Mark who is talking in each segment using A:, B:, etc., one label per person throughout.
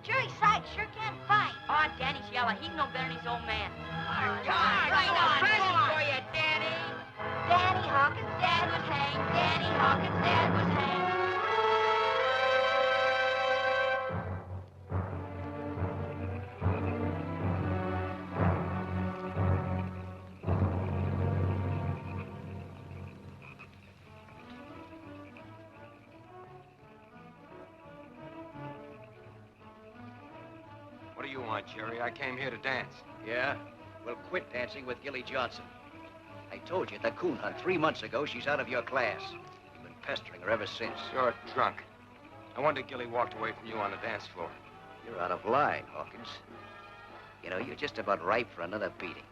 A: Jerry Sykes sure can fight.
B: Oh, Danny's yellow. He's no better than his old man.
A: Right on.
B: Present for you, Danny.
A: Danny Hawkins' dad was hanged. Danny Hawkins' dad was hanged.
C: What do you want, Jerry? I came here to dance.
D: Yeah? Well, quit dancing with Gilly Johnson. I told you at the coon hunt 3 months ago she's out of your class. You've been pestering her ever since.
C: You're drunk. No wonder Gilly walked away from you on the dance floor.
D: You're out of line, Hawkins. You know, you're just about ripe for another beating.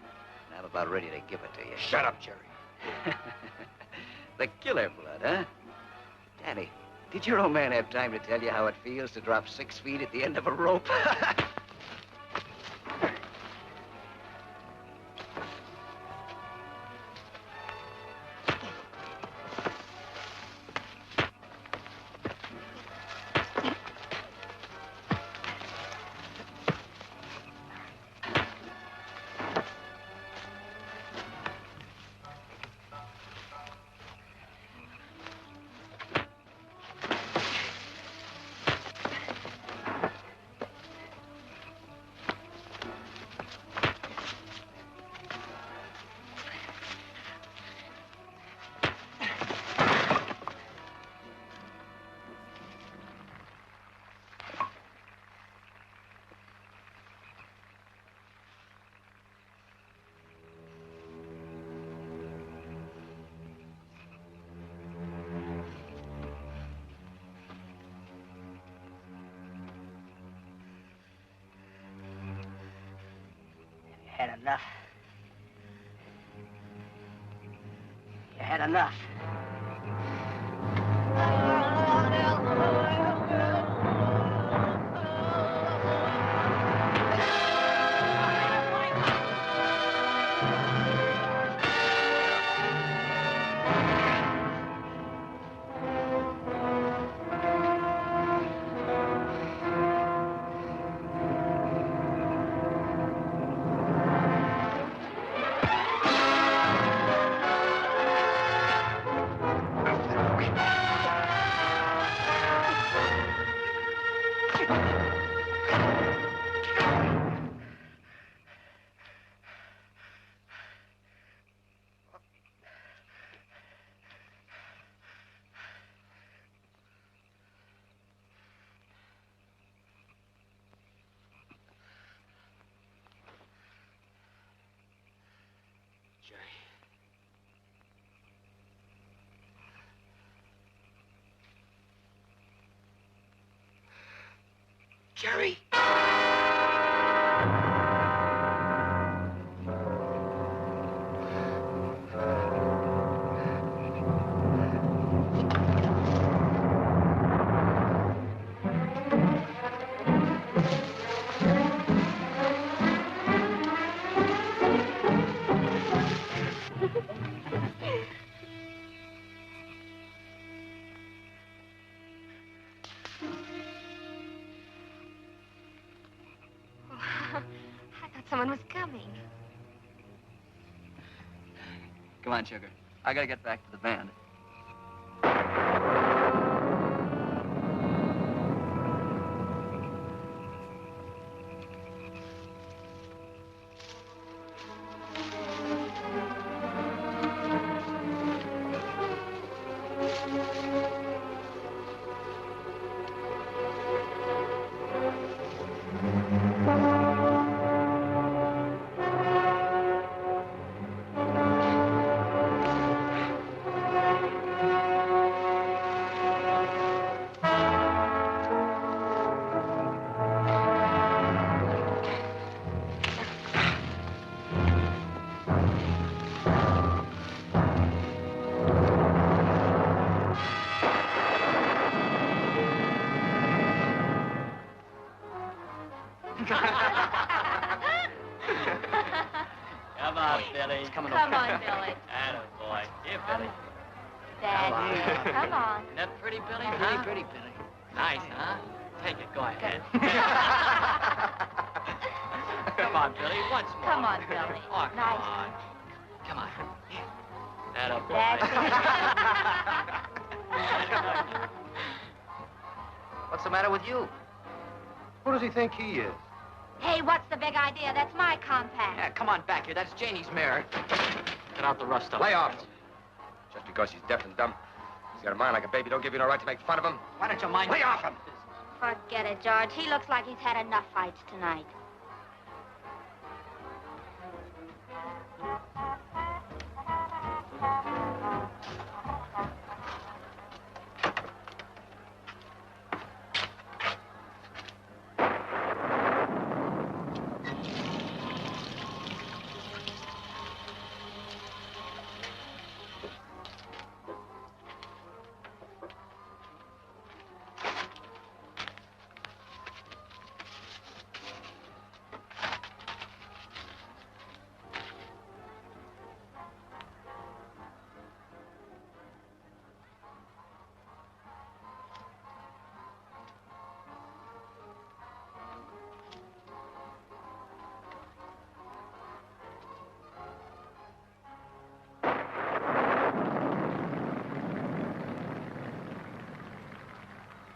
D: And I'm about ready to give it to you.
C: Shut up, Jerry.
D: The killer blood, huh? Danny, did your old man have time to tell you how it feels to drop 6 feet at the end of a rope?
B: Had enough. You had enough.
D: Jerry!
A: Someone was coming.
D: Come on, sugar. I gotta get back to the band.
B: Come on, Billy.
A: Come on, Billy.
B: Attaboy. Here, Billy.
A: Daddy, come on.
B: Isn't that pretty, Billy?
D: Pretty, pretty, Billy.
B: Nice, huh? Take it. Go ahead. Come on, Billy. Once more.
A: Come on, Billy.
B: Oh, come
A: Nice.
B: on. Come on. Atta boy.
A: That's it.
D: What's the matter with you?
C: Who does he think he is?
A: Hey, what's the big idea? That's my compact.
B: Yeah, come on back here. That's Janie's mare. Get out the rough stuff.
C: Lay off. Just because she's deaf and dumb. He's got a mind like a baby. Don't give you no right to make fun of him.
B: Why don't you mind?
C: Lay off him.
A: Forget it, George. He looks like he's had enough fights tonight.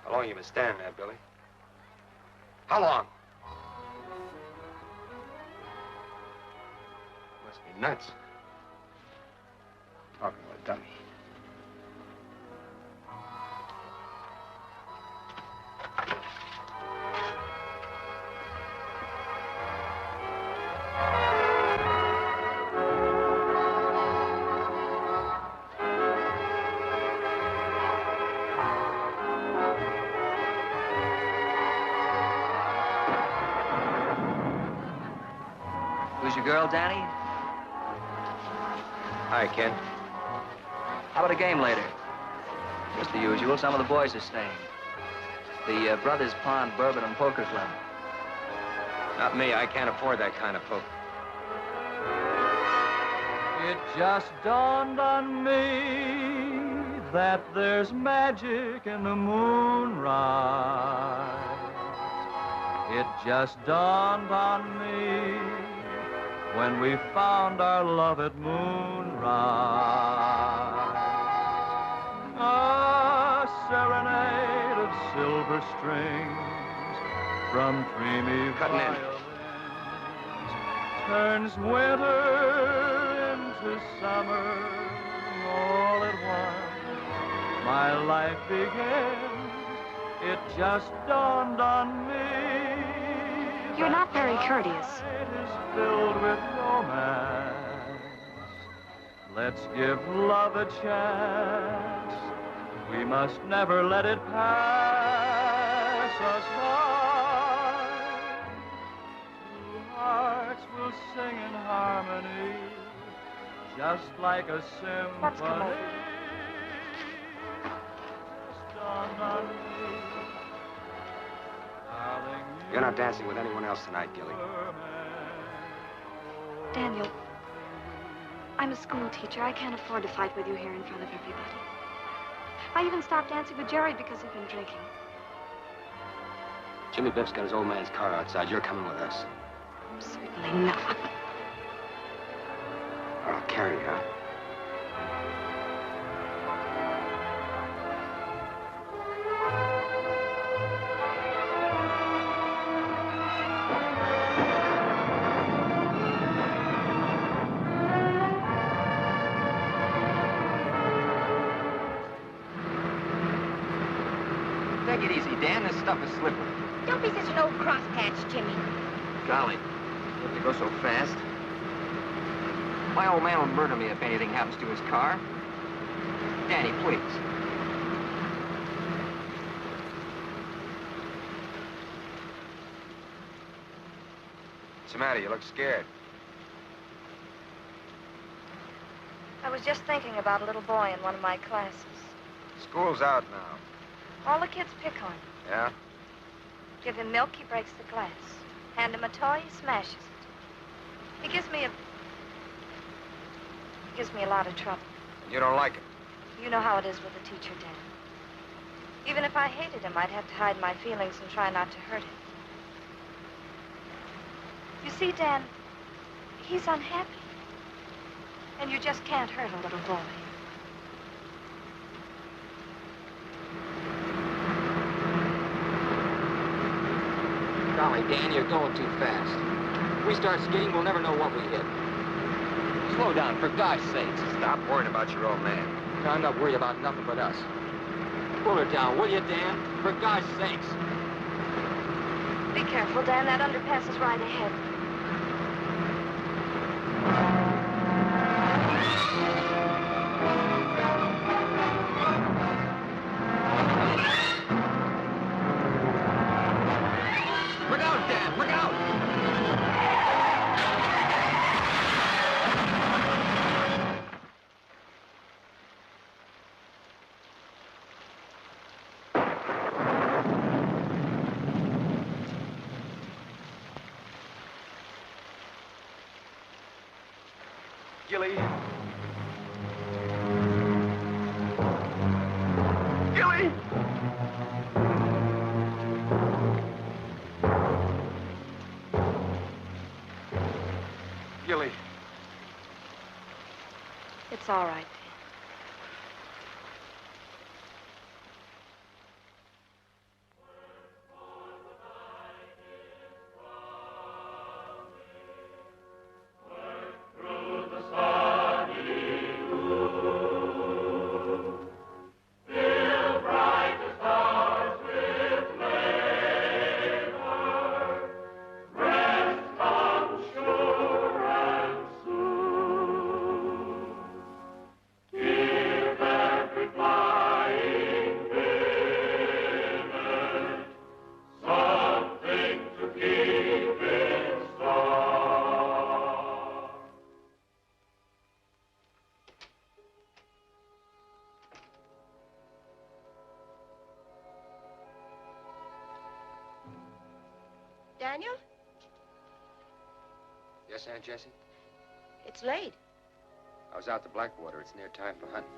C: How long you been standing there, Billy? How long? Must be nuts. Talking to a dummy.
D: Who's your girl, Danny?
C: Hi, Ken.
D: How about a game later? Just the usual. Some of the boys are staying. The Brothers Pond Bourbon and Poker Club.
C: Not me. I can't afford that kind of poker.
E: It just dawned on me that there's magic in the moonrise. It just dawned on me when we found our love at moonrise. A serenade of silver strings from dreamy
C: Cutting in.
E: violins turns winter into summer all at once. My life begins. It just dawned on me.
F: You're not very courteous.
E: It is filled with romance. Let's give love a chance. We must never let it pass us by. Two hearts will sing in harmony, just like a symphony.
F: Let's come over.
E: Just dawned on me, darling,
C: You're not dancing with anyone else tonight, Gilly.
F: Daniel, I'm a school teacher. I can't afford to fight with you here in front of everybody. I even stopped dancing with Jerry because he'd been drinking.
C: Jimmy Biff's got his old man's car outside. You're coming with us.
F: Certainly not.
C: I'll carry you, huh?
D: Take it easy, Dan. This stuff is slippery.
A: Don't be such an old crosspatch, Jimmy.
D: Golly, you have to go so fast. My old man will murder me if anything happens to his car. Danny, please.
C: What's the matter? You look scared.
F: I was just thinking about a little boy in one of my classes.
C: School's out now.
F: All the kids pick on him.
C: Yeah?
F: Give him milk, he breaks the glass. Hand him a toy, he smashes it. He gives me a lot of trouble.
C: And you don't like it.
F: You know how it is with a teacher, Dan. Even if I hated him, I'd have to hide my feelings and try not to hurt him. You see, Dan, he's unhappy. And you just can't hurt a little boy.
B: Golly, Dan, you're going too fast. If we start skidding, we'll never know what we hit. Slow down, for God's sakes.
C: Stop worrying about your old man.
B: I'm not worried about nothing but us. Pull her down, will you, Dan? For God's sakes.
F: Be careful, Dan. That underpass is right ahead.
B: Look out, Dan! Look out!
C: Gilly. Gilly! Gilly.
F: It's all right.
G: Daniel?
C: Yes, Aunt Jessie?
G: It's late.
C: I was out to Blackwater. It's near time for hunting.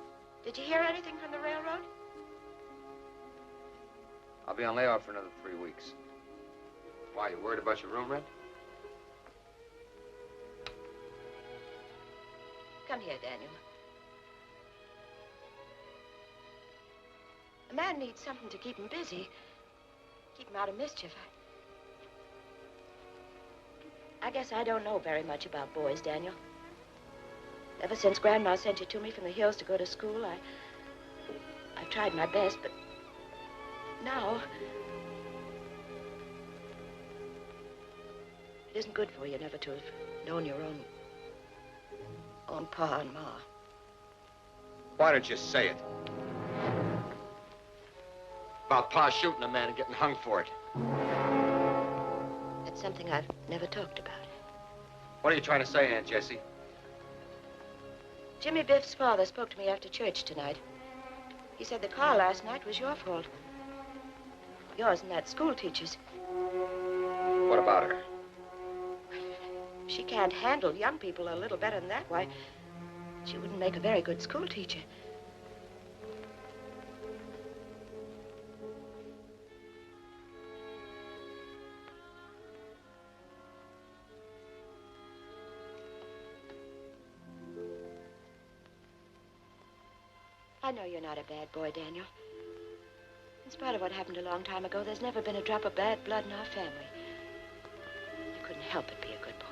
G: Did you hear anything from the railroad?
C: I'll be on layoff for another 3 weeks. Why, you worried about your room rent?
G: Come here, Daniel. A man needs something to keep him busy, keep him out of mischief. I guess I don't know very much about boys, Daniel. Ever since Grandma sent you to me from the hills to go to school, I've tried my best, but now it isn't good for you never to have known your own pa and ma.
C: Why don't you say it? About Pa shooting a man and getting hung for it.
G: It's something I've never talked about.
C: What are you trying to say, Aunt Jessie?
G: Jimmy Biff's father spoke to me after church tonight. He said the car last night was your fault. Yours and that school teacher's.
C: What about her?
G: She can't handle young people a little better than that. Why, she wouldn't make a very good school teacher. I know you're not a bad boy, Daniel. In spite of what happened a long time ago, there's never been a drop of bad blood in our family. You couldn't help but be a good boy.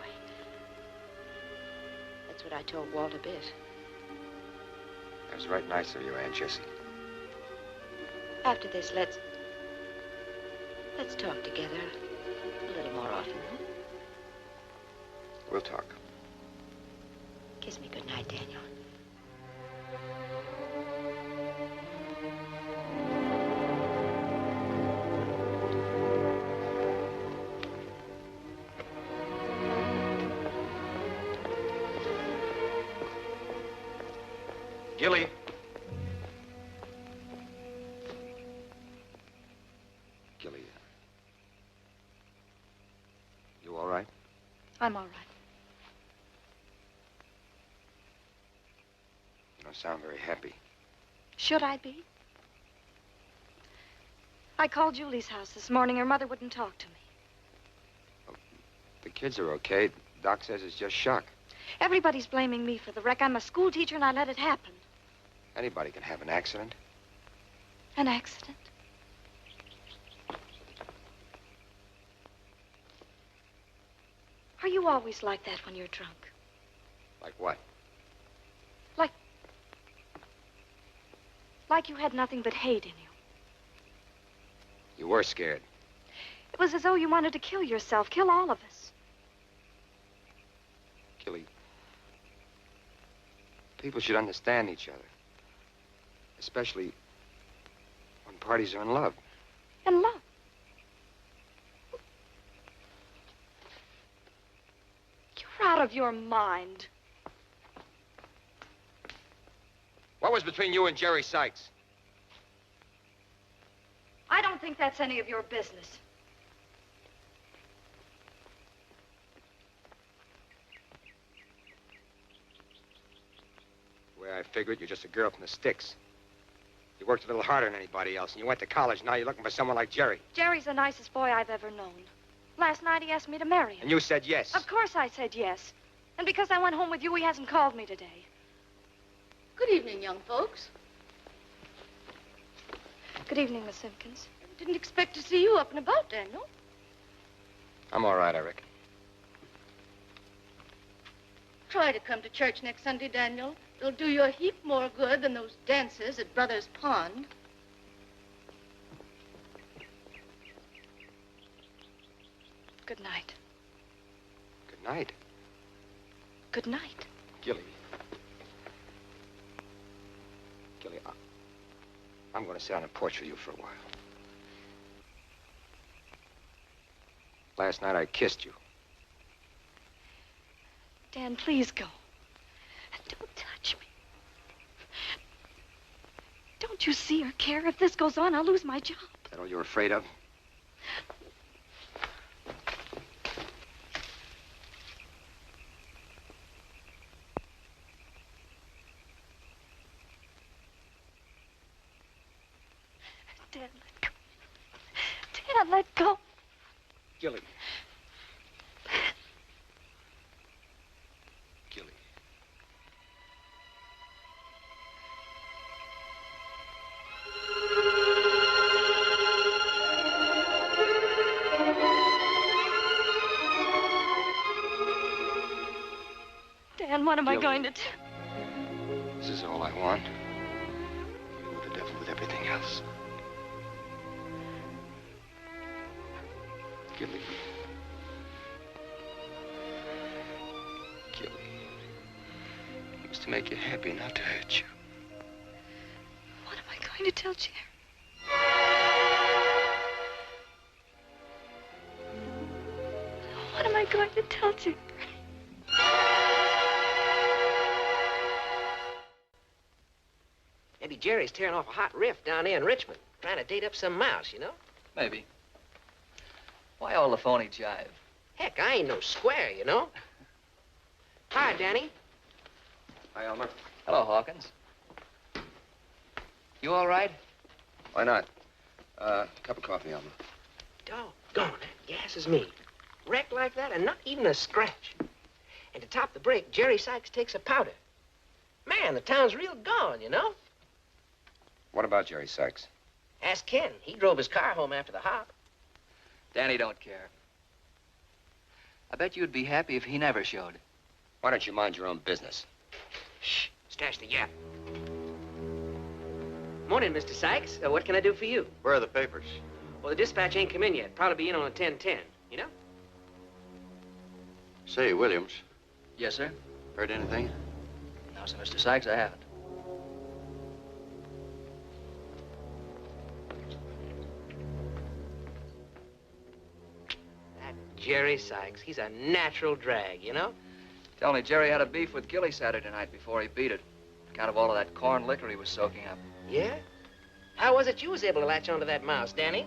G: That's what I told Walter Biff.
C: That was right nice of you, Aunt Jessie.
G: After this, let's talk together a little more often, huh?
C: We'll talk.
G: Kiss me goodnight, Daniel.
C: Gilly. Gilly, you all right?
F: I'm all right.
C: You don't sound very happy.
F: Should I be? I called Julie's house this morning. Her mother wouldn't talk to me.
C: The kids are okay. Doc says it's just shock.
F: Everybody's blaming me for the wreck. I'm a school teacher and I let it happen.
C: Anybody can have an accident.
F: An accident? Are you always like that when you're drunk?
C: Like what?
F: Like you had nothing but hate in you.
C: You were scared.
F: It was as though you wanted to kill yourself, kill all of us.
C: Gilly, people should understand each other. Especially when parties are in love.
F: In love? You're out of your mind.
C: What was between you and Jerry Sykes?
F: I don't think that's any of your business.
C: The way I figured, you're just a girl from the sticks. You worked a little harder than anybody else, and you went to college. Now you're looking for someone like Jerry.
F: Jerry's the nicest boy I've ever known. Last night he asked me to marry him.
C: And you said yes.
F: Of course I said yes. And because I went home with you, he hasn't called me today.
H: Good evening, young folks.
F: Good evening, Miss Simpkins.
H: Didn't expect to see you up and about, Daniel.
C: I'm all right, I reckon.
H: Try to come to church next Sunday, Daniel. It'll do you a heap more good than those dances at Brothers Pond.
F: Good night.
C: Good night.
F: Good night.
C: Gilly. Gilly, I'm going to sit on the porch with you for a while. Last night I kissed you.
F: Dan, please go. Don't touch me. Don't you see or care? If this goes on, I'll lose my job.
C: Is that all you're afraid of?
F: Dan, let go. Dan, let go.
C: Gilly. Gilly.
F: Dan, what am I
C: Gilly.
F: going to do?
C: This is all I want. You, the devil with everything else. Gilly. Gilly. It was to make you happy, not to hurt you.
F: What am I going to tell Jerry? What am I going to tell Jerry?
B: Maybe Jerry's tearing off a hot riff down there in Richmond, trying to date up some mouse, you know?
I: Maybe. Why all the phony jive?
B: Heck, I ain't no square, you know? Hi, Danny.
C: Hi, Elmer.
I: Hello, Hawkins. You all right?
C: Why not? Cup of coffee, Elmer.
B: Doggone, that gas is me. Wrecked like that and not even a scratch. And to top the break, Jerry Sykes takes a powder. Man, the town's real gone, you know?
C: What about Jerry Sykes?
B: Ask Ken. He drove his car home after the hop.
I: Danny don't care. I bet you'd be happy if he never showed.
C: Why don't you mind your own business?
B: Shh, stash the yap. Morning, Mr. Sykes. What can I do for you?
J: Where are the papers?
B: Well, the dispatch ain't come in yet. Probably be in on a 10:10, you know?
J: Say, Williams,
I: Yes, sir?
J: heard anything?
I: No, sir, Mr. Sykes, I haven't.
B: That Jerry Sykes, he's a natural drag, you know?
I: Tell me, Jerry had a beef with Gilly Saturday night before he beat it. Account of all of that corn liquor he was soaking up.
B: Yeah? How was it you was able to latch onto that mouse, Danny?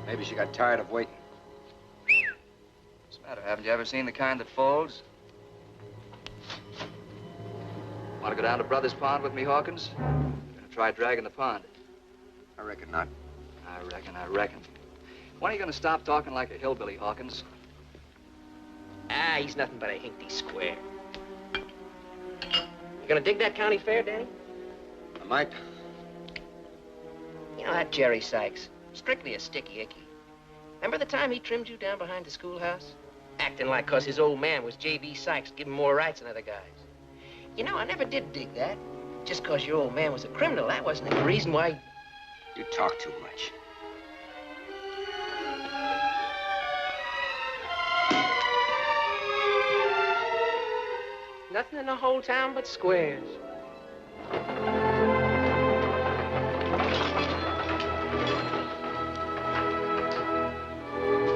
C: Maybe she got tired of waiting.
I: What's the matter? Haven't you ever seen the kind that folds? Want to go down to Brothers Pond with me, Hawkins? Gonna try dragging the pond.
C: I reckon not.
I: All I reckon. When are you going to stop talking like a hillbilly, Hawkins?
B: Ah, he's nothing but a hinky square. You gonna dig that county fair, Danny?
C: I might.
B: You know that Jerry Sykes, strictly a sticky icky. Remember the time he trimmed you down behind the schoolhouse? Acting like 'cause his old man was J.B. Sykes, giving more rights than other guys. You know, I never did dig that. Just 'cause your old man was a criminal, that wasn't the reason why...
C: You talk too much.
B: Nothing in the whole town but squares.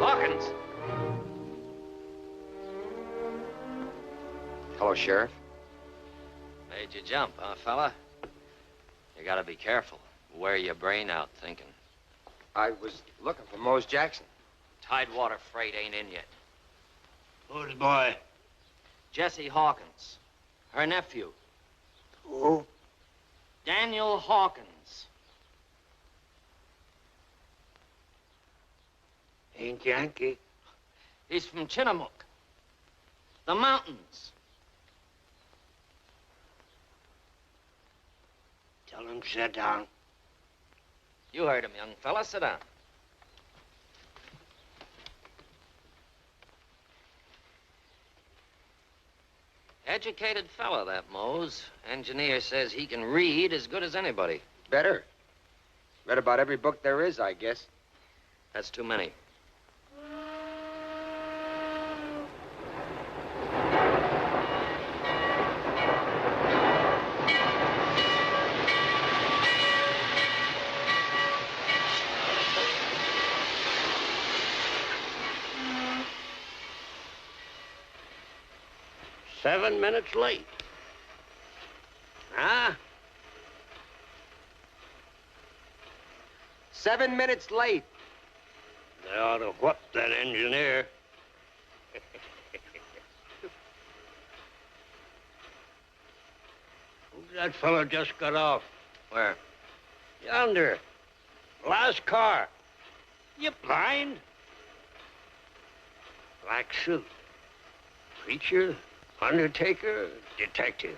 B: Hawkins!
C: Hello, Sheriff.
J: Made you jump, huh, fella? You gotta be careful. Wear your brain out thinking.
C: I was looking for Mose Jackson.
J: Tidewater freight ain't in yet.
K: Who's the boy?
J: Jessie Hawkins. Her nephew.
K: Who?
J: Daniel Hawkins.
K: Ain't Yankee?
J: He's from Chinook. The mountains.
K: Tell him to sit down.
J: You heard him, young fella. Sit down. Educated fella, that Mose. Engineer says he can read as good as anybody.
C: Better. Read about every book there is, I guess.
J: That's too many.
K: "7 minutes late." Huh?
C: 7 minutes late.
K: They ought to whoop that engineer. Who's that fella just got off?
J: Where?
K: Yonder. Last car. You blind? Black suit. Preacher, undertaker, detective.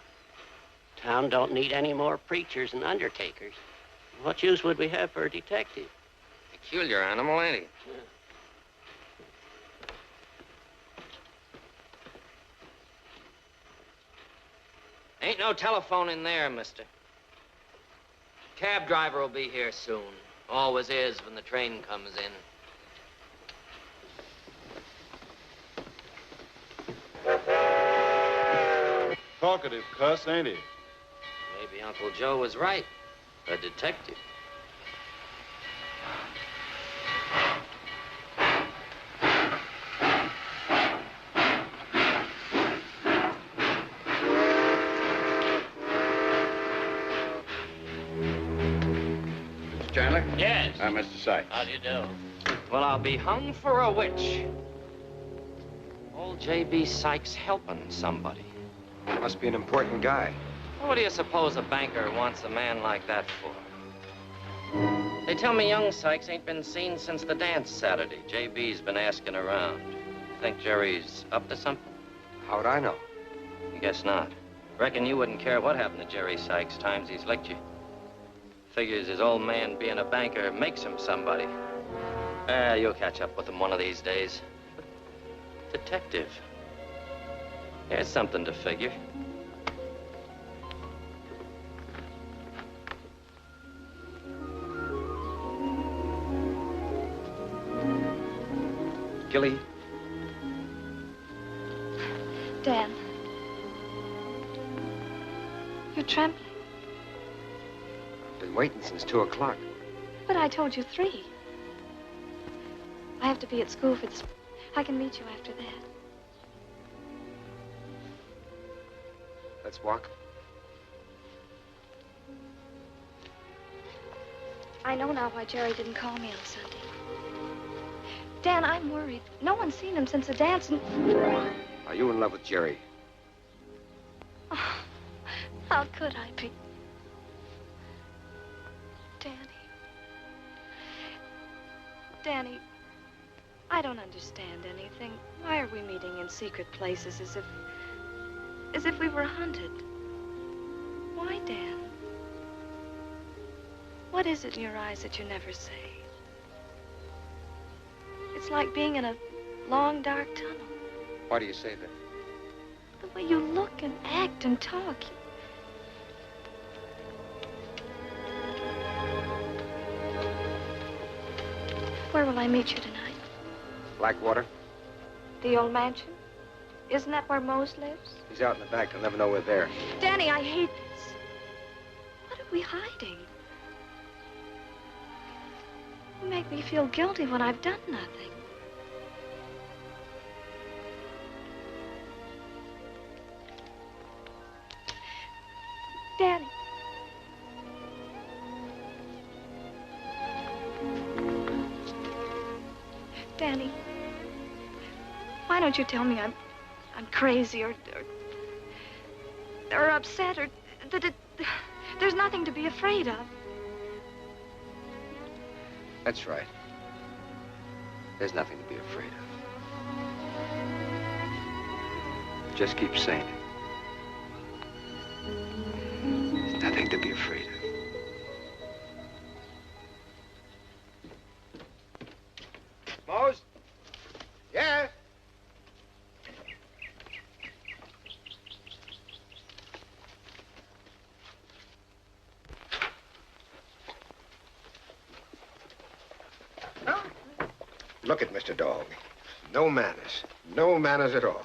K: Town don't need any more preachers and undertakers. What use would we have for a detective?
J: Peculiar animal, ain't he? Ain't no telephone in there, mister. Cab driver will be here soon. Always is when the train comes in.
E: Talkative cuss, ain't he?
J: Maybe Uncle Joe was right. A detective.
K: Mr. Chandler?
H: Yes.
K: Mr. Sykes.
H: How do you do?
J: Well, I'll be hung for a witch. Old J.B. Sykes helping somebody.
C: Must be an important guy.
J: What do you suppose a banker wants a man like that for? They tell me young Sykes ain't been seen since the dance Saturday. J.B.'s been asking around. Think Jerry's up to something?
C: How'd I know?
J: Guess not. Reckon you wouldn't care what happened to Jerry Sykes times he's licked you. Figures his old man being a banker makes him somebody. You'll catch up with him one of these days. Detective. Here's something to figure.
C: Gilly?
F: Dan. You're trembling.
C: Been waiting since 2 o'clock.
F: But I told you 3. I have to be at school for this. I can meet you after that.
C: Let's walk.
F: I know now why Jerry didn't call me on Sunday. Dan, I'm worried. No one's seen him since the dance and...
C: Are you in love with Jerry?
F: Oh, how could I be? Danny. Danny, I don't understand anything. Why are we meeting in secret places as if we were hunted? Why, Dan? What is it in your eyes that you never say? It's like being in a long, dark tunnel.
C: Why do you say that?
F: The way you look and act and talk. Where will I meet you tonight?
C: Blackwater?
F: The old mansion? Isn't that where Mose lives?
C: He's out in the back. They'll never know we're there.
F: Danny, I hate this. What are we hiding? You make me feel guilty when I've done nothing. Danny. Danny, why don't you tell me I'm crazy or upset or that there's nothing to be afraid of?
C: That's right. There's nothing to be afraid of. Just keep saying it. There's nothing to be afraid of. Mose? Yes?
L: Look at Mr. Dog. No manners. No manners at all.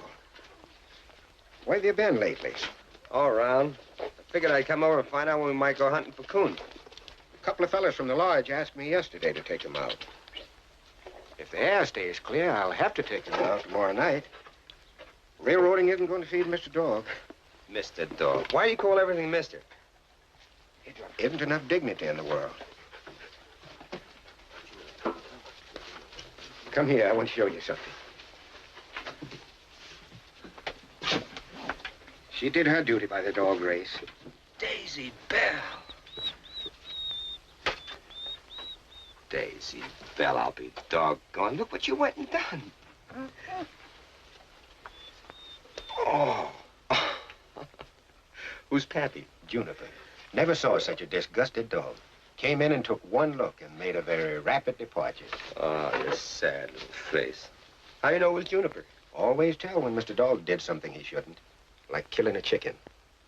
L: Where have you been lately?
C: All around. I figured I'd come over and find out when we might go hunting for coon.
L: A couple of fellas from the lodge asked me yesterday to take them out. If the air stays clear, I'll have to take them out tomorrow night. Railroading isn't going to feed Mr. Dog.
C: Mr. Dog. Why do you call everything Mr.?
L: Isn't enough dignity in the world. Come here, I want to show you something. She did her duty by the dog race.
C: Daisy Bell. Daisy Bell, I'll be doggone. Look what you went and done.
L: Oh.
C: Who's Pappy?
L: Juniper. Never saw such a disgusted dog. Came in and took one look and made a very rapid departure.
C: Oh, your sad little face. How you know it was Juniper?
L: Always tell when Mr. Dog did something he shouldn't. Like killing a chicken.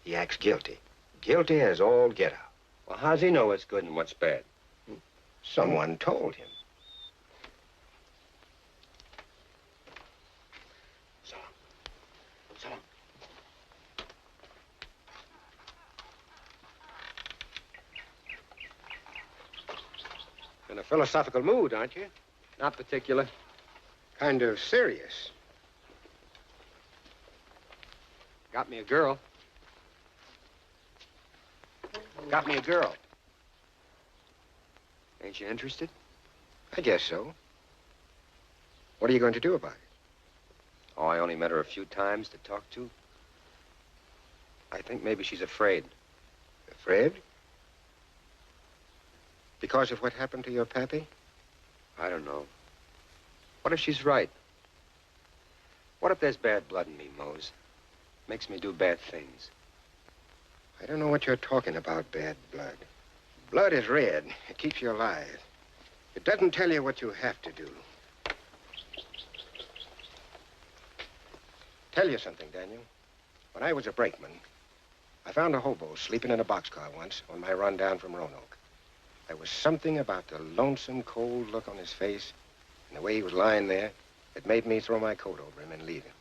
L: He acts guilty. Guilty as all get out.
C: Well, how's he know what's good and what's bad?
L: Someone told him.
C: So long. So long.
L: In a philosophical mood, aren't you?
C: Not particular.
L: Kind of serious.
C: Got me a girl. Got me a girl. Ain't you interested?
L: I guess so. What are you going to do about it?
C: Oh, I only met her a few times to talk to. I think maybe she's afraid.
L: Afraid? Because of what happened to your pappy?
C: I don't know. What if she's right? What if there's bad blood in me, Mose? Makes me do bad things.
L: I don't know what you're talking about, bad blood. Blood is red. It keeps you alive. It doesn't tell you what you have to do. Tell you something, Daniel. When I was a brakeman, I found a hobo sleeping in a boxcar once on my run down from Roanoke. There was something about the lonesome, cold look on his face and the way he was lying there that made me throw my coat over him and leave him.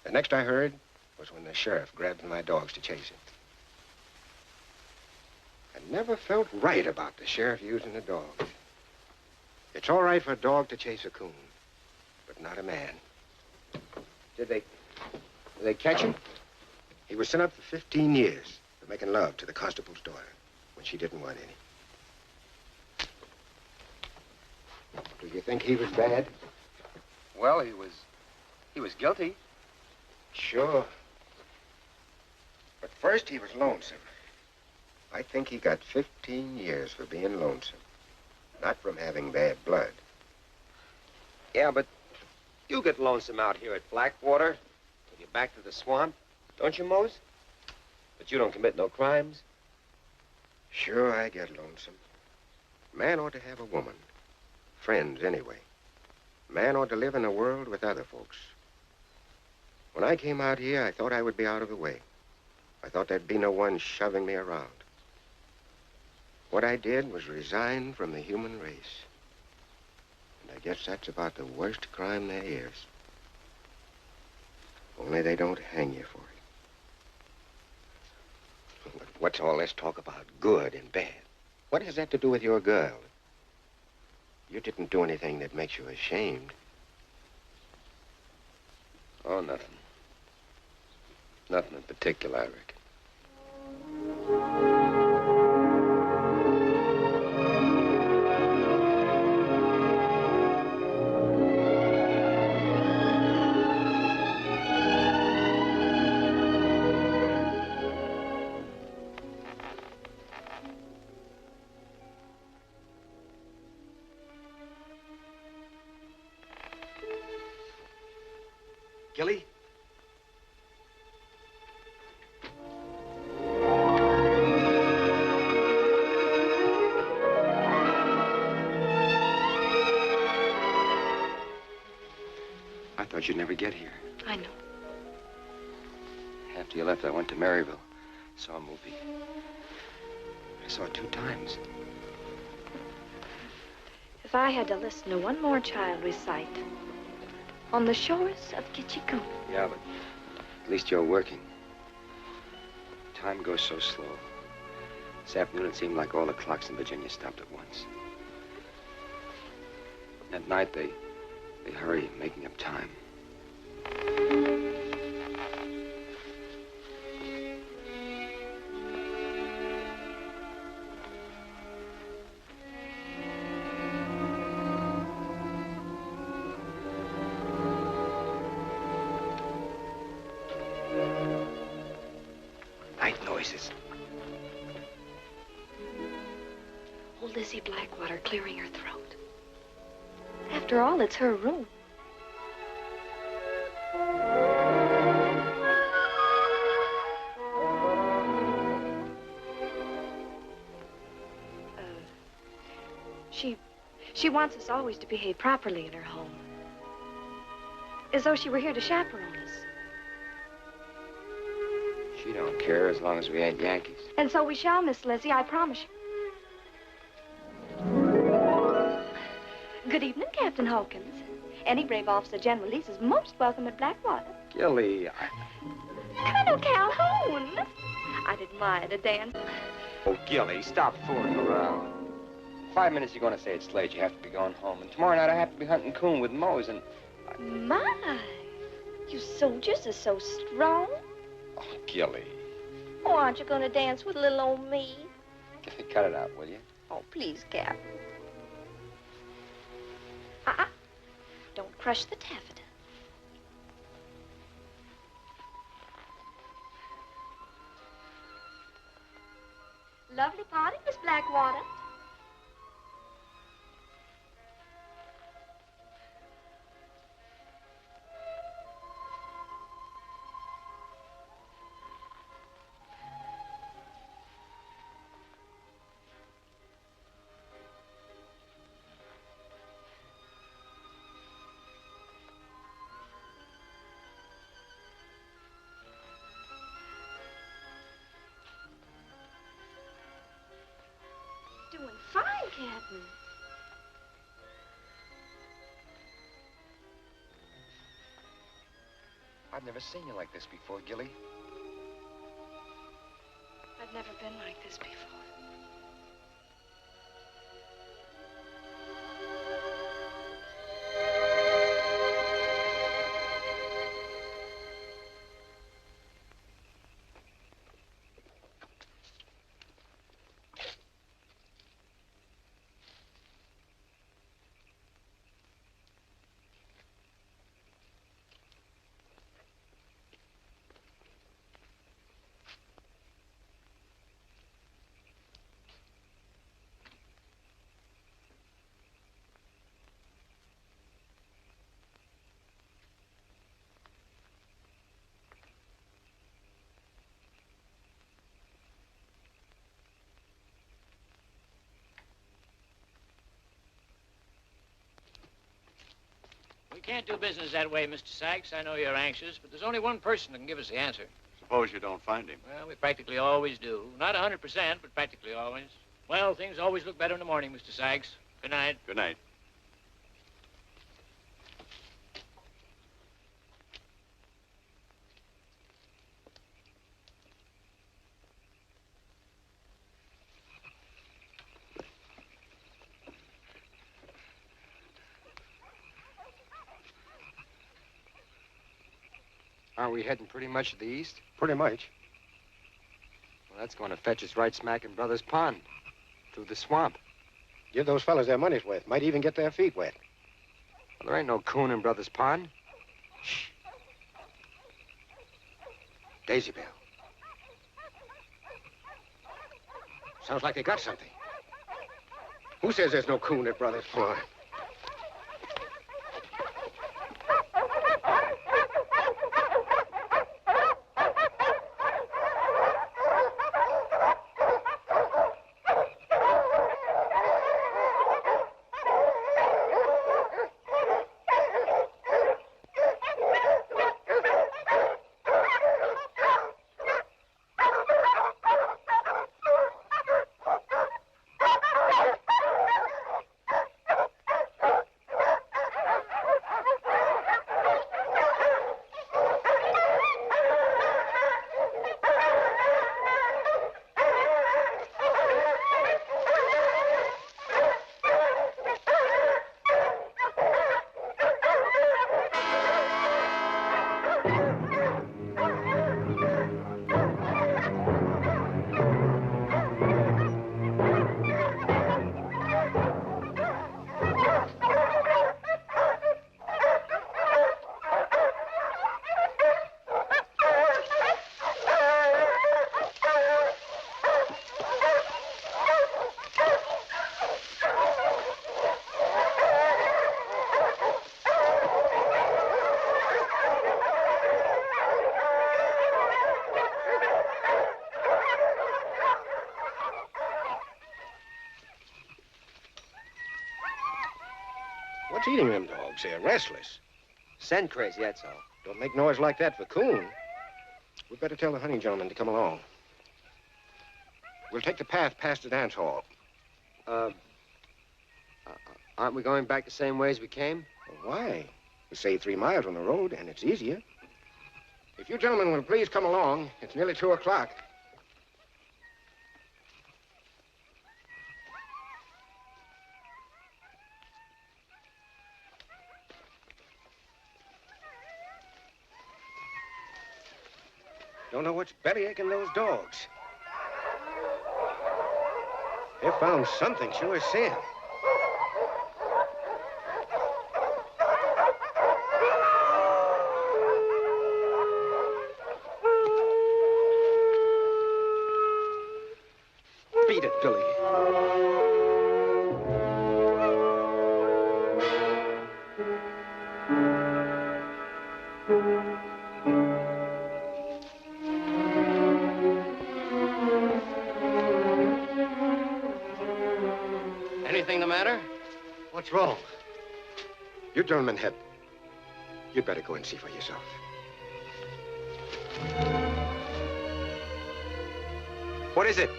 L: The next I heard was when the sheriff grabbed my dogs to chase him. I never felt right about the sheriff using the dogs. It's all right for a dog to chase a coon, but not a man.
C: Did they catch him?
L: He was sent up for 15 years for making love to the constable's daughter when she didn't want any. Do you think he was bad?
C: Well, he was guilty.
L: Sure. But first he was lonesome. I think he got 15 years for being lonesome. Not from having bad blood,
C: Yeah, but you get lonesome out here at Blackwater when you're back to the swamp, don't you, Mose? But you don't commit no crimes.
L: Sure, I get lonesome. Man ought to have a woman. Friends, anyway. Man ought to live in a world with other folks. When I came out here, I thought I would be out of the way. I thought there'd be no one shoving me around. What I did was resign from the human race. And I guess that's about the worst crime there is. Only they don't hang you for it. What's all this talk about good and bad? What has that to do with your girl? You didn't do anything that makes you ashamed.
C: Oh, nothing. Nothing in particular, I reckon.
L: Gilly? I thought you'd never get here.
F: I know.
C: After you left, I went to Maryville. Saw a movie. I saw it 2 times.
F: If I had to listen to one more child recite, on the shores of Kitchikoo.
C: Yeah, but at least you're working. Time goes so slow. This afternoon, it seemed like all the clocks in Virginia stopped at once. At night, they hurry, making up time.
L: Night noises.
F: Old Lizzie Blackwater clearing her throat. After all, it's her room. She wants us always to behave properly in her home. As though she were here to chaperone us.
C: She don't care as long as we ain't Yankees.
F: And so we shall, Miss Lizzie, I promise you. Good evening, Captain Hawkins. Any brave officer General Lease is most welcome at Blackwater.
C: Gilly,
F: Colonel Calhoun! I'd admire to dance.
C: Oh, Gilly, stop fooling around. 5 minutes, you're going to say it's late. You have to be going home. And tomorrow night, I have to be hunting coon with Mose and...
F: My, you soldiers are so strong.
C: Oh, Gilly.
F: Oh, aren't you going to dance with little old me?
C: Gilly, cut it out, will you?
F: Oh, please, Cap. Don't crush the taffeta. Lovely party, Miss Blackwater. Doing fine, Captain.
C: I've never seen you like this before, Gilly.
F: I've never been like this before.
M: We can't do business that way, Mr. Sykes. I know you're anxious, but there's only one person that can give us the answer.
N: Suppose you don't find him.
M: Well, we practically always do. Not 100%, but practically always. Well, things always look better in the morning, Mr. Sykes. Good night.
N: Good night.
C: Aren't we heading pretty much to the east?
L: Pretty much.
C: Well, that's going to fetch us right smack in Brothers Pond, through the swamp.
L: Give those fellas their money's worth. Might even get their feet wet.
C: Well, there ain't no coon in Brothers Pond.
L: Shh. Daisy Bell. Sounds like they got something. Who says there's no coon at Brothers Pond? What's eating them dogs? They're restless.
C: Scent crazy, that's all.
L: Don't make noise like that for coon. We'd better tell the hunting gentleman to come along. We'll take the path past the dance hall.
C: Aren't we going back the same way as we came?
L: Well, why? We save 3 miles on the road, and it's easier. If you gentlemen will please come along, it's nearly 2 o'clock. Don't know what's bellyaching those dogs. They found something, sure as sin. Beat it, Billy.
B: Anything the matter?
L: What's wrong? You gentlemen had... You'd better go and see for yourself.
C: What is it?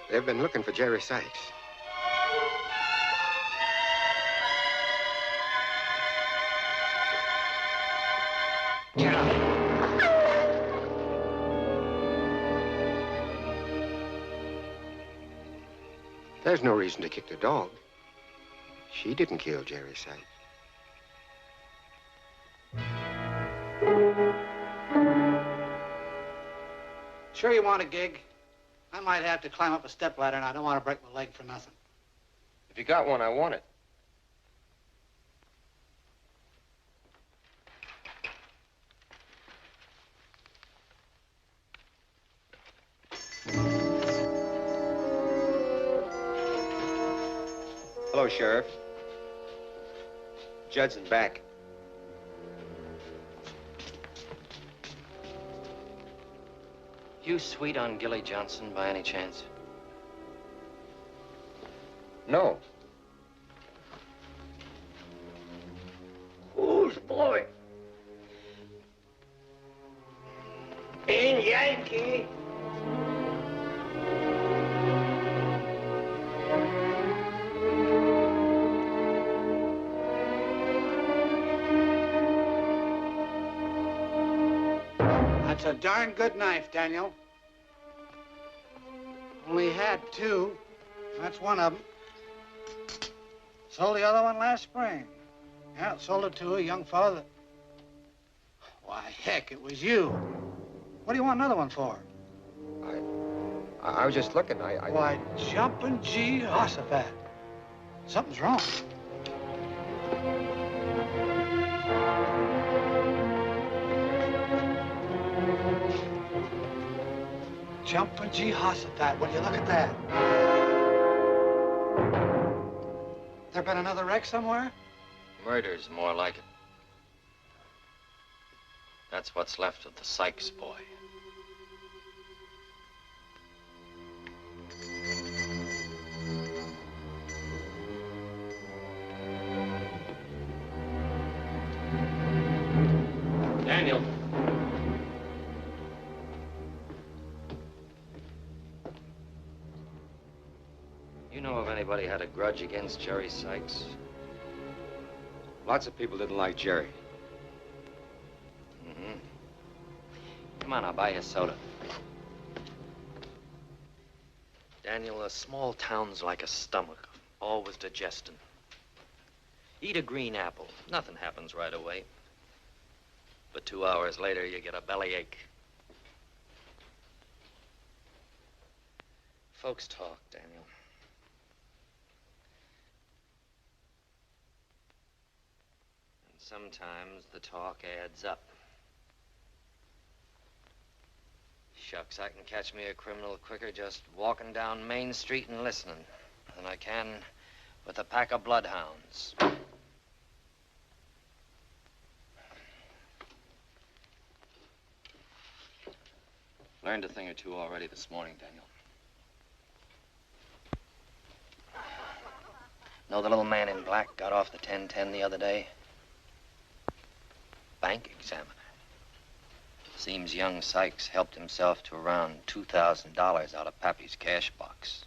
L: They've been looking for Jerry Sykes. There's no reason to kick the dog. She didn't kill Jerry Sykes.
O: Sure you want a gig? I might have to climb up a stepladder, and I don't want to break my leg for nothing.
C: If you got one, I want it. Hello, Sheriff. Judson back.
J: You sweet on Gilly Johnson by any chance?
C: No.
K: Who's boy? In Yankee.
O: That's a darn good knife, Daniel. Only had two. That's one of them. Sold the other one last spring. Yeah, sold it to a young fellow that... Why, heck, it was you. What do you want another one for?
C: I was just looking.
O: Why, jumping Jehoshaphat. Something's wrong. Jumping Jehoshaphat, will you look at that? There been another wreck somewhere?
J: Murder's more like it. That's what's left of the Sykes boy. Daniel. You know if anybody had a grudge against Jerry Sykes?
C: Lots of people didn't like Jerry.
J: Mm-hmm. Come on, I'll buy you a soda. Daniel, a small town's like a stomach, always digesting. Eat a green apple. Nothing happens right away. But 2 hours later, you get a bellyache. Folks talk, Daniel. And sometimes the talk adds up. Shucks, I can catch me a criminal quicker just walking down Main Street and listening than I can with a pack of bloodhounds. Learned a thing or two already this morning, Daniel. Know the little man in black got off the 1010 the other day? Bank examiner. Seems young Sykes helped himself to around $2,000 out of Pappy's cash box.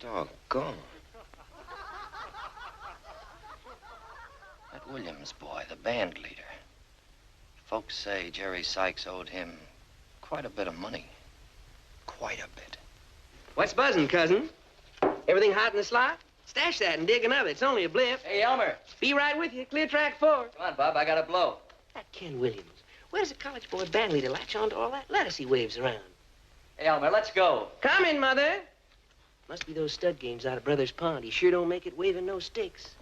C: Doggone.
J: That Williams boy, the band leader. Folks say Jerry Sykes owed him quite a bit of money. Quite a bit.
B: What's buzzing, cousin? Everything hot in the slot? Stash that and dig another. It's only a blip.
I: Hey, Elmer.
B: Be right with you. Clear track 4.
I: Come on, Bob. I got a blow.
B: That Ken Williams. Where does a college boy band leader latch on to all that lettuce he waves around?
I: Hey, Elmer, let's go.
B: Coming, Mother. Must be those stud games out of Brothers Pond. He sure don't make it waving no sticks.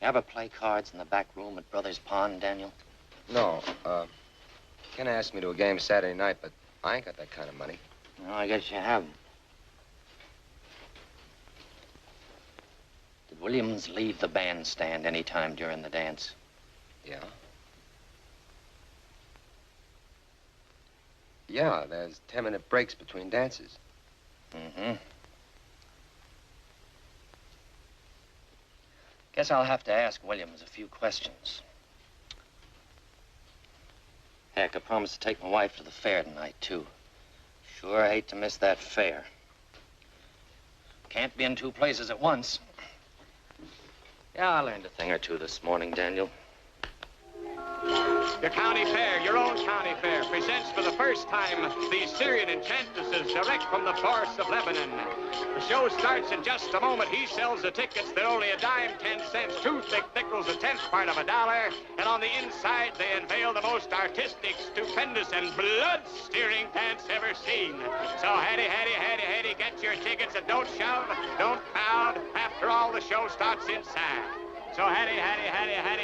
J: You ever play cards in the back room at Brothers Pond, Daniel?
C: No, Ken asked me to a game Saturday night, but I ain't got that kind of money.
J: Well, I guess you haven't. Did Williams leave the bandstand any time during the dance?
C: Yeah. Yeah, there's 10-minute breaks between dances.
J: Mm-hmm. Guess I'll have to ask Williams a few questions. Heck, I promised to take my wife to the fair tonight, too. Sure hate to miss that fair. Can't be in two places at once. Yeah, I learned a thing or two this morning, Daniel.
N: Your county fair, your own county fair, presents for the first time the Syrian enchantresses direct from the forests of Lebanon. The show starts in just a moment. He sells the tickets. They're only a dime, 10 cents, 2 thick nickels, a tenth part of $1. And on the inside, they unveil the most artistic, stupendous, and blood-steering dance ever seen. So Hattie, get your tickets and don't shove, don't crowd. After all, the show starts inside. So Hattie,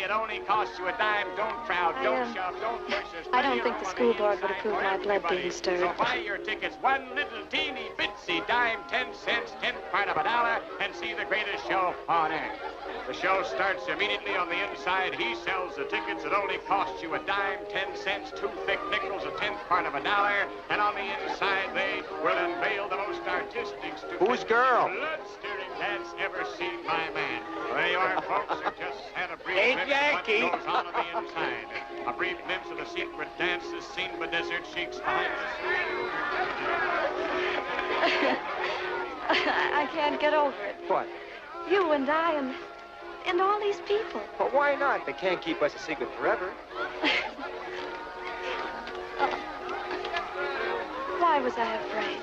N: it only costs you a dime. Don't crowd, don't shove, don't push.
F: I don't think the school board would approve my blood being stirred.
N: So buy your tickets, one little teeny bitsy dime, 10 cents, 10th part of a dollar, and see the greatest show on earth. The show starts immediately on the inside. He sells the tickets. It only costs you a dime, 10 cents, 2 thick nickels, a 10th part of a dollar. And on the inside, they will unveil the most artistic,
C: Who's girl?
N: blood-stirring dance ever seen by man. There you are, folks. You just had a brief glimpse of what goes on the inside. A brief glimpse of the secret dances seen by desert sheiks behind the scenes.
F: I can't get over it.
C: What?
F: You and I and all these people.
C: Well, why not? They can't keep us a secret forever.
F: Why was I afraid?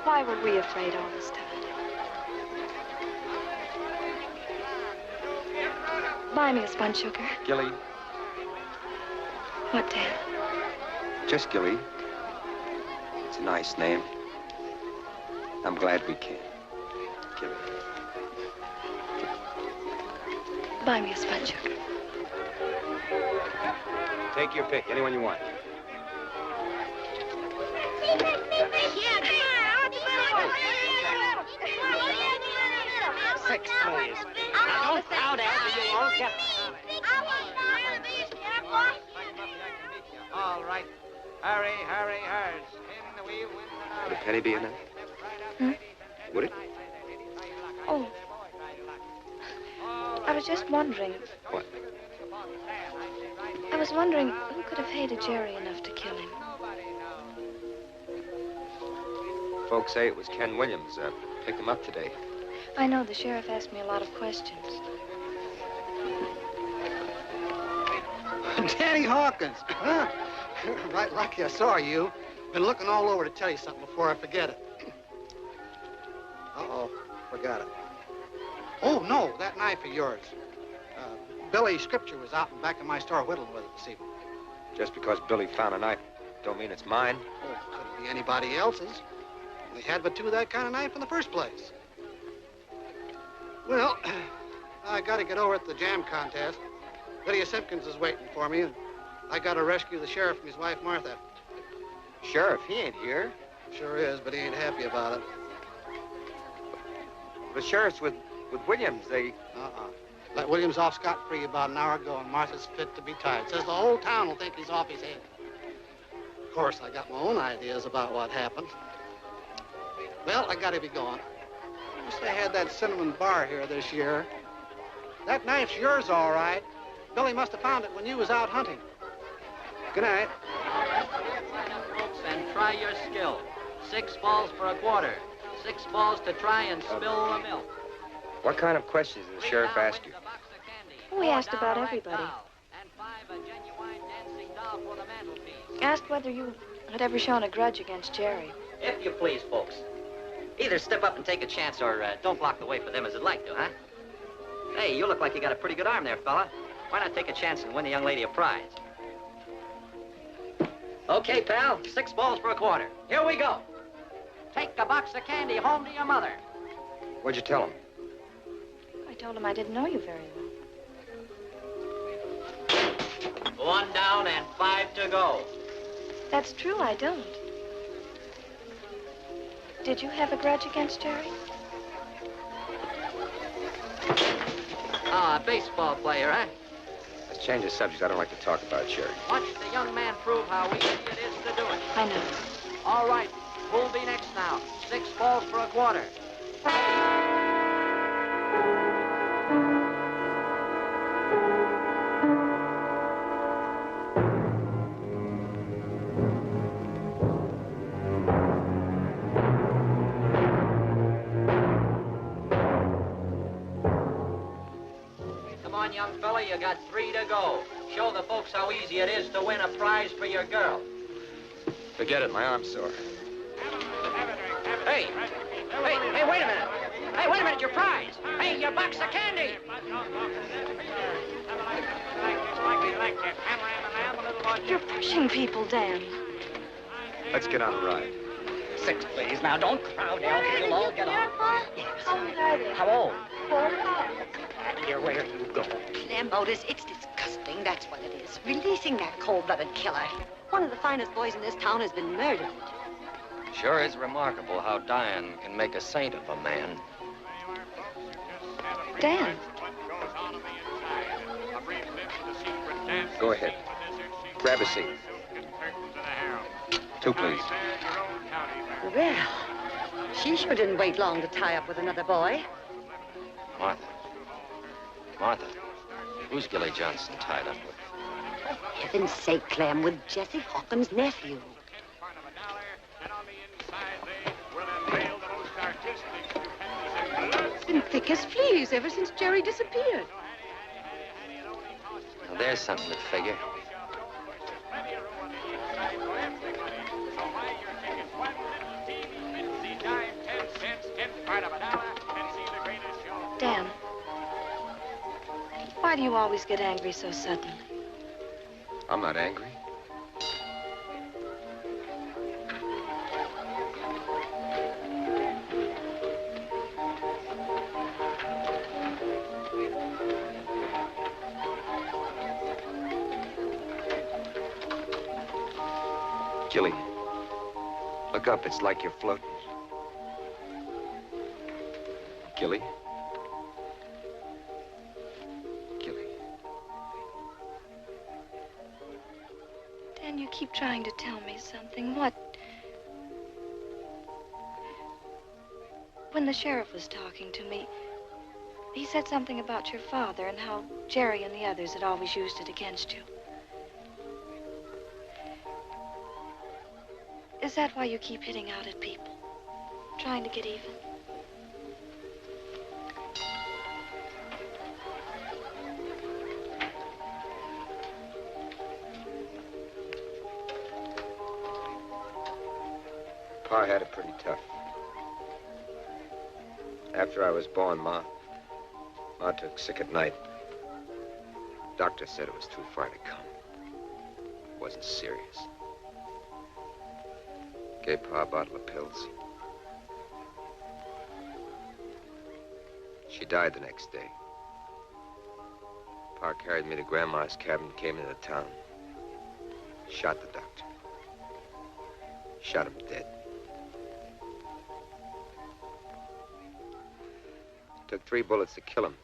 F: Why were we afraid all this time? Buy me a spun sugar.
C: Gilly.
F: What, Dan?
C: Just Gilly. It's a nice name. I'm glad we can. Gilly.
F: Buy me a spun sugar.
C: Take your pick. Anyone you want.
K: Six, please. Now, don't crowd after you won't get
D: All right. Hurry, hurry, hurry. Spin the wheel, win the
C: Would a penny be enough? Would it?
F: Oh. I was just wondering.
C: What?
F: I was wondering who could have hated Jerry enough to kill him.
C: Folks say it was Ken Williams. Picked him up today.
F: I know the sheriff asked me a lot of questions.
O: Danny Hawkins. Huh? Right lucky I saw you. Been looking all over to tell you something before I forget it. Uh-oh, forgot it. Oh, no, that knife of yours. Billy Scripture was out in back of my store whittling with it this evening.
C: Just because Billy found a knife don't mean it's mine.
O: Oh, couldn't be anybody else's. We had but two of that kind of knife in the first place. Well, I got to get over at the jam contest. Lydia Simpkins is waiting for me, and I got to rescue the sheriff from his wife, Martha.
C: Sheriff, he ain't here.
O: Sure is, but he ain't happy about it.
C: The sheriff's with Williams. They...
O: Let Williams off scot-free about an hour ago, and Martha's fit to be tied. Says the whole town will think he's off his head. Of course, I got my own ideas about what happened. Well, I got to be going. I wish they had that cinnamon bar here this year. That knife's yours, all right. Billy must have found it when you was out hunting. Good night.
P: Folks, and try your skill. 6 balls for a quarter. 6 balls to try and spill the milk.
C: What kind of questions did the sheriff ask you?
F: We asked about everybody. Asked whether you had ever shown a grudge against Jerry.
P: If you please, folks. Either step up and take a chance or don't block the way for them as it'd like to, huh? Hey, you look like you got a pretty good arm there, fella. Why not take a chance and win the young lady a prize? Okay, pal. 6 balls for a quarter. Here we go. Take a box of candy home to your mother.
C: What'd you tell him?
F: I told him I didn't know you very well.
P: 1 down and 5 to go.
F: That's true, I don't. Did you have a grudge against Jerry?
P: Ah, a baseball player, huh?
C: Let's change the subject. I don't like to talk about Jerry.
P: Watch the young man prove how easy it is to do it.
F: I know.
P: All right, who'll be next now? 6 balls for a quarter. Young fella, you got 3 to go. Show the folks how easy it is to win a prize for your girl.
C: Forget it, my arm's sore.
P: Hey, wait a minute. Hey, wait a minute, your prize. Hey, your box of candy.
F: You're pushing people, Dan.
C: Let's get on the ride.
K: 6, please. Now, don't crowd, Elf. You'll all get on.
F: How old are they?
K: How old?
F: 4 or 5.
K: Dear, where you go?
Q: Clem Otis, it's disgusting, that's what it is. Releasing that cold-blooded killer. One of the finest boys in this town has been murdered.
J: Sure is remarkable how dying can make a saint of a man.
F: Dan.
C: Go ahead. Grab a seat. 2, please.
Q: Well, she sure didn't wait long to tie up with another boy.
J: Martha. Martha, who's Gilly Johnson tied up with?
Q: For heaven's sake, Clem, with Jesse Hawkins' nephew.
H: It's been thick as fleas ever since Jerry disappeared.
J: Now, there's something to figure.
F: Dan, why do you always get angry so suddenly?
C: I'm not angry. Gilly, look up. It's like you're floating. Gilly? Gilly.
F: Dan, you keep trying to tell me something. What? When the sheriff was talking to me, he said something about your father and how Jerry and the others had always used it against you. Is that why you keep hitting out at people? Trying to get even?
C: Pa had it pretty tough. After I was born, Ma took sick at night. Doctor said it was too far to come. It wasn't serious. Gave Pa a bottle of pills. She died the next day. Pa carried me to Grandma's cabin, came into town. Shot the doctor. Shot him dead. Took 3 bullets to kill him.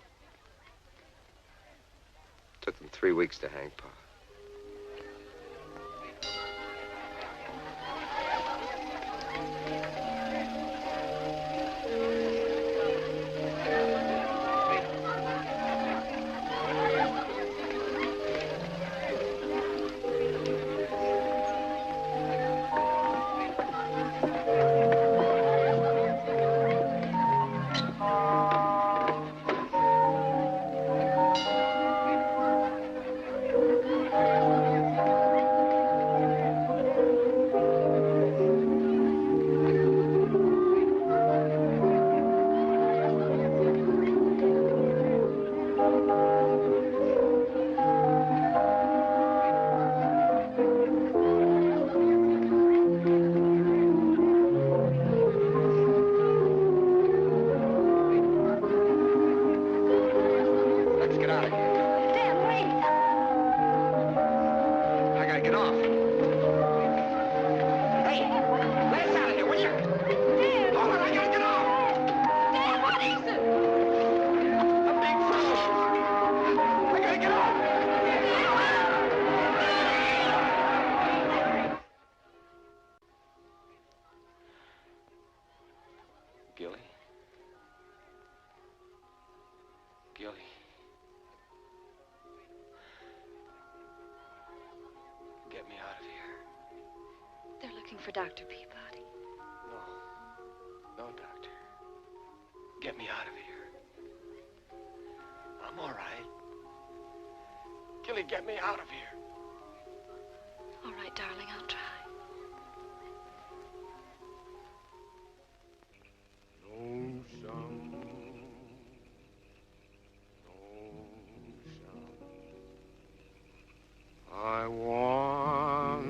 C: Took them 3 weeks to hang Pa.
F: For Dr. Peabody.
C: No, Doctor. Get me out of here. I'm all right. Gilly, get me out of here.
F: All right, darling, I'll try.
L: I want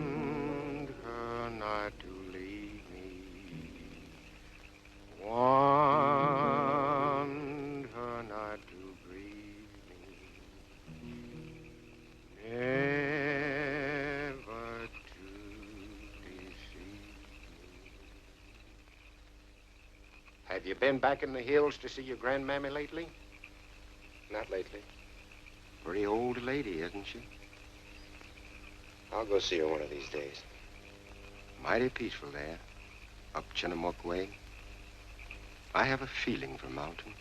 L: her not to leave me. Want her not to grieve me. Have you been back in the hills to see your grandmammy lately?
R: Not lately.
L: Pretty old lady, isn't she?
R: I'll go see her one of these days.
L: Mighty peaceful there, up Chinook way. I have a feeling for mountains.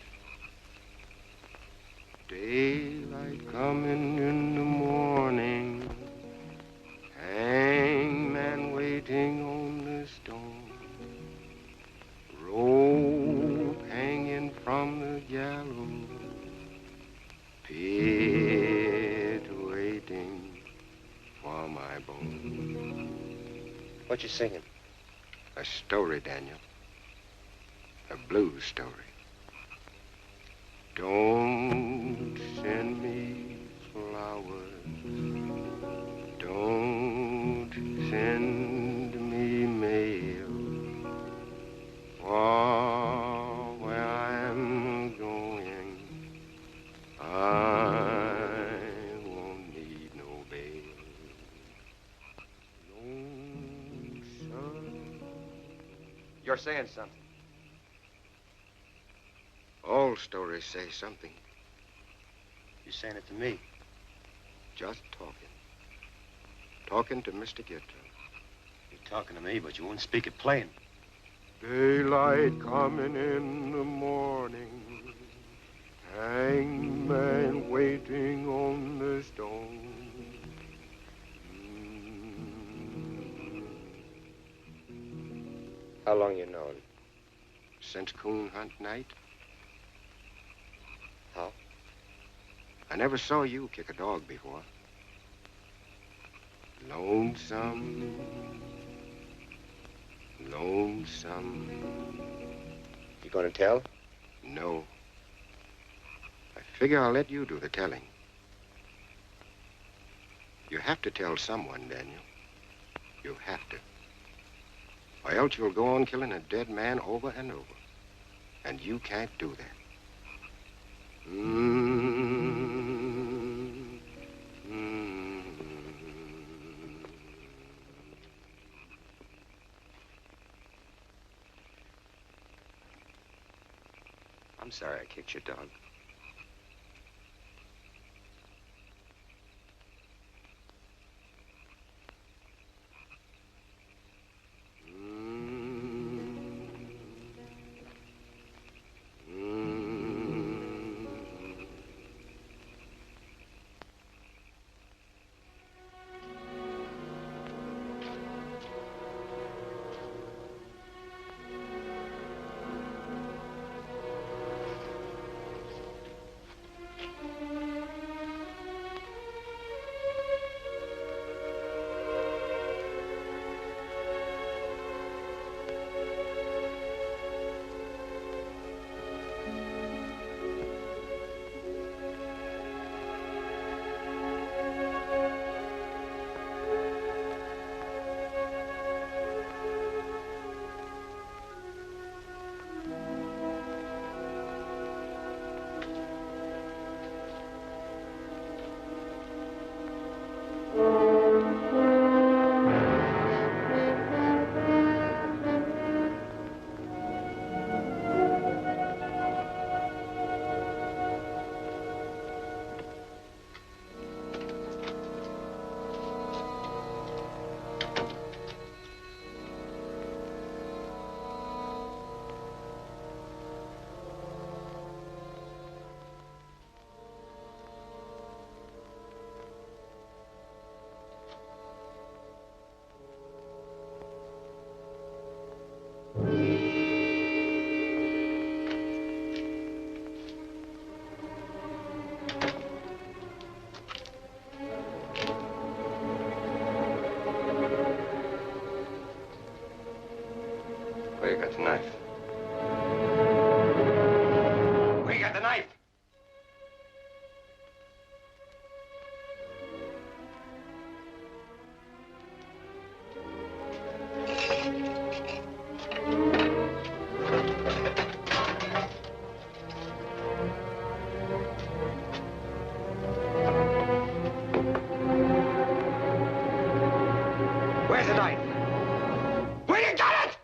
L: Daylight coming in the morning, hangman waiting on the stone, rope hanging from the gallows, pit waiting for my bones.
R: What you singing?
L: A story, Daniel. A blues story. Don't send me flowers. Don't send me mail. For where I'm going, I won't need no bail. Lonesome.
R: You're saying something.
L: All stories say something.
R: You're saying it to me.
L: Just talking. Talking to Mr. Gitler.
R: You're talking to me, but you won't speak it plain.
L: Daylight coming in the morning, hangman waiting on the stone.
R: How long you known?
L: Since coon hunt night.
R: How?
L: I never saw you kick a dog before. Lonesome, lonesome.
R: You gonna tell?
L: No. I figure I'll let you do the telling. You have to tell someone, Daniel. You have to. Or else you'll go on killing a dead man over and over. And you can't do that.
R: I'm sorry I kicked your dog. Where you got the knife? Where you got the knife? Where's the knife? Where you got it?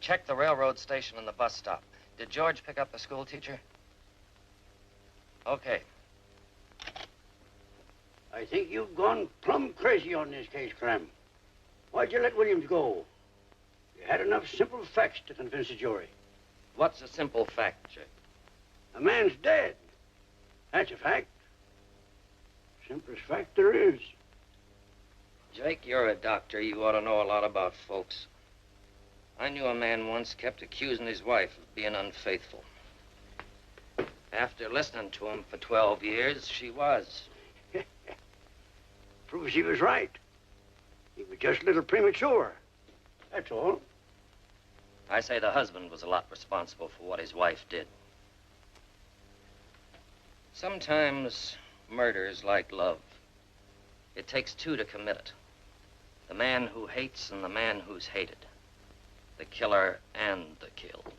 J: Check the railroad station and the bus stop. Did George pick up the school teacher? Okay.
K: I think you've gone plumb crazy on this case, Clem. Why'd you let Williams go? You had enough simple facts to convince a jury.
J: What's a simple fact, Jake?
K: A man's dead. That's a fact. Simplest fact there is.
J: Jake, you're a doctor. You ought to know a lot about folks. I knew a man once kept accusing his wife of being unfaithful. After listening to him for 12 years, she was.
K: Proves he was right. He was just a little premature. That's all.
J: I say the husband was a lot responsible for what his wife did. Sometimes murder is like love. It takes two to commit it. The man who hates and the man who's hated. The killer and the killed.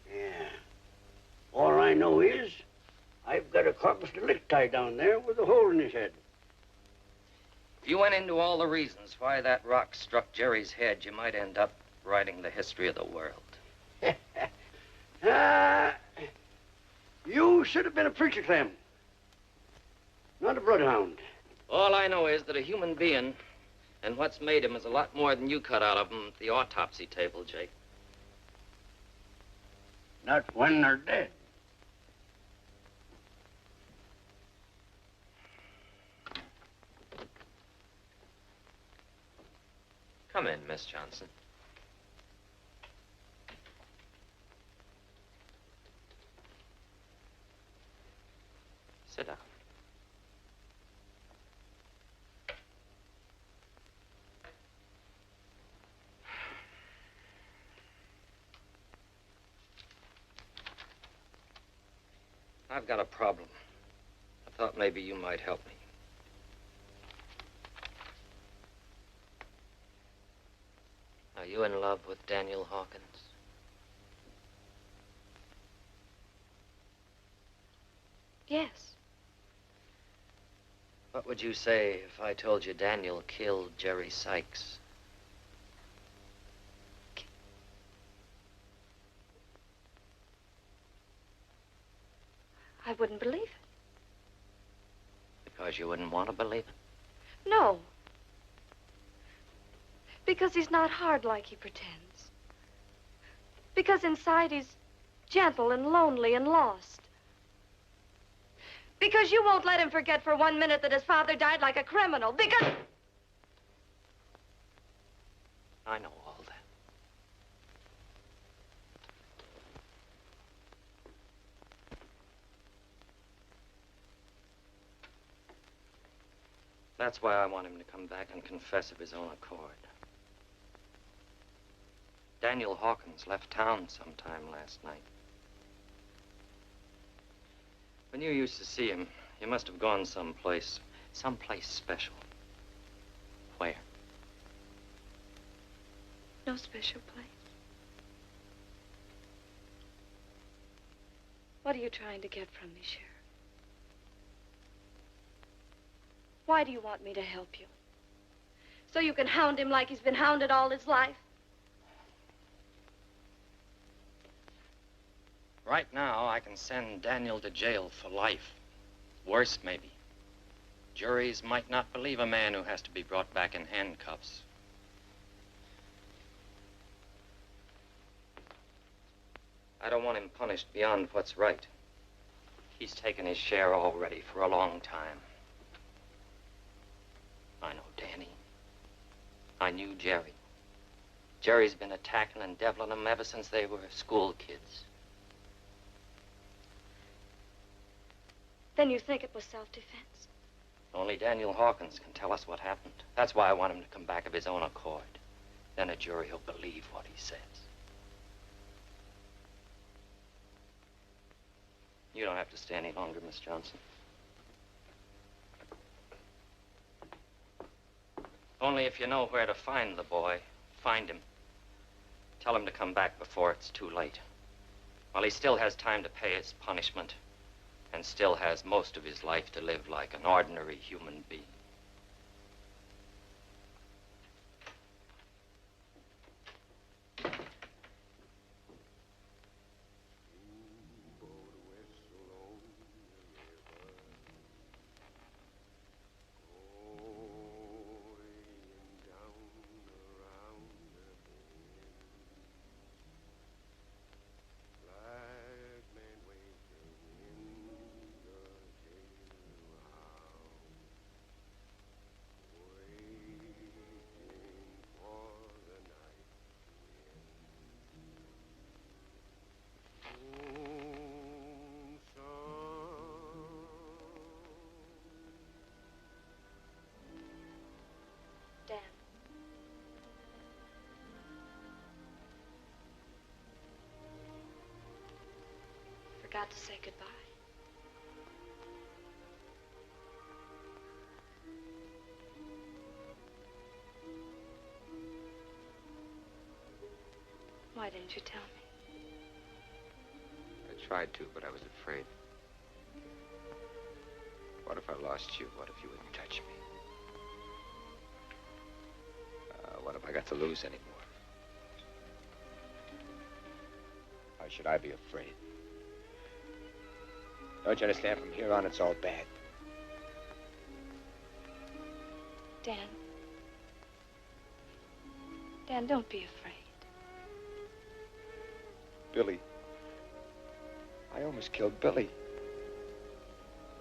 K: Yeah. All I know is I've got a corpus delicti down there with a hole in his head.
J: If you went into all the reasons why that rock struck Jerry's head, you might end up writing the history of the world.
K: You should have been a preacher, Clem. Not a bloodhound.
J: All I know is that a human being and what's made him is a lot more than you cut out of him at the autopsy table, Jake.
K: Not when they're dead.
J: Come in, Miss Johnson. Sit down. I've got a problem. I thought maybe you might help me. Are you in love with Daniel Hawkins?
F: Yes.
J: What would you say if I told you Daniel killed Jerry Sykes?
F: I wouldn't believe it.
J: Because you wouldn't want to believe it?
F: No. Because he's not hard like he pretends. Because inside he's gentle and lonely and lost. Because you won't let him forget for 1 minute that his father died like a criminal. Because...
J: I know all that. That's why I want him to come back and confess of his own accord. Daniel Hawkins left town sometime last night. When you used to see him, you must have gone someplace special. Where?
F: No special place. What are you trying to get from me, Sheriff? Why do you want me to help you? So you can hound him like he's been hounded all his life?
J: Right now, I can send Daniel to jail for life. Worse, maybe. Juries might not believe a man who has to be brought back in handcuffs. I don't want him punished beyond what's right. He's taken his share already for a long time. I know Danny. I knew Jerry. Jerry's been attacking and deviling them ever since they were school kids.
F: Then you think it was self-defense?
J: Only Daniel Hawkins can tell us what happened. That's why I want him to come back of his own accord. Then a jury will believe what he says. You don't have to stay any longer, Miss Johnson. Only if you know where to find the boy, find him. Tell him to come back before it's too late. While he still has time to pay his punishment, and still has most of his life to live like an ordinary human being.
F: about to say goodbye. Why didn't you tell me?
R: I tried to, but I was afraid. What if I lost you? What if you wouldn't touch me? What have I got to lose anymore? Why should I be afraid? Don't you understand? From here on, it's all bad.
F: Dan. Dan, don't be afraid.
R: Billy. I almost killed Billy.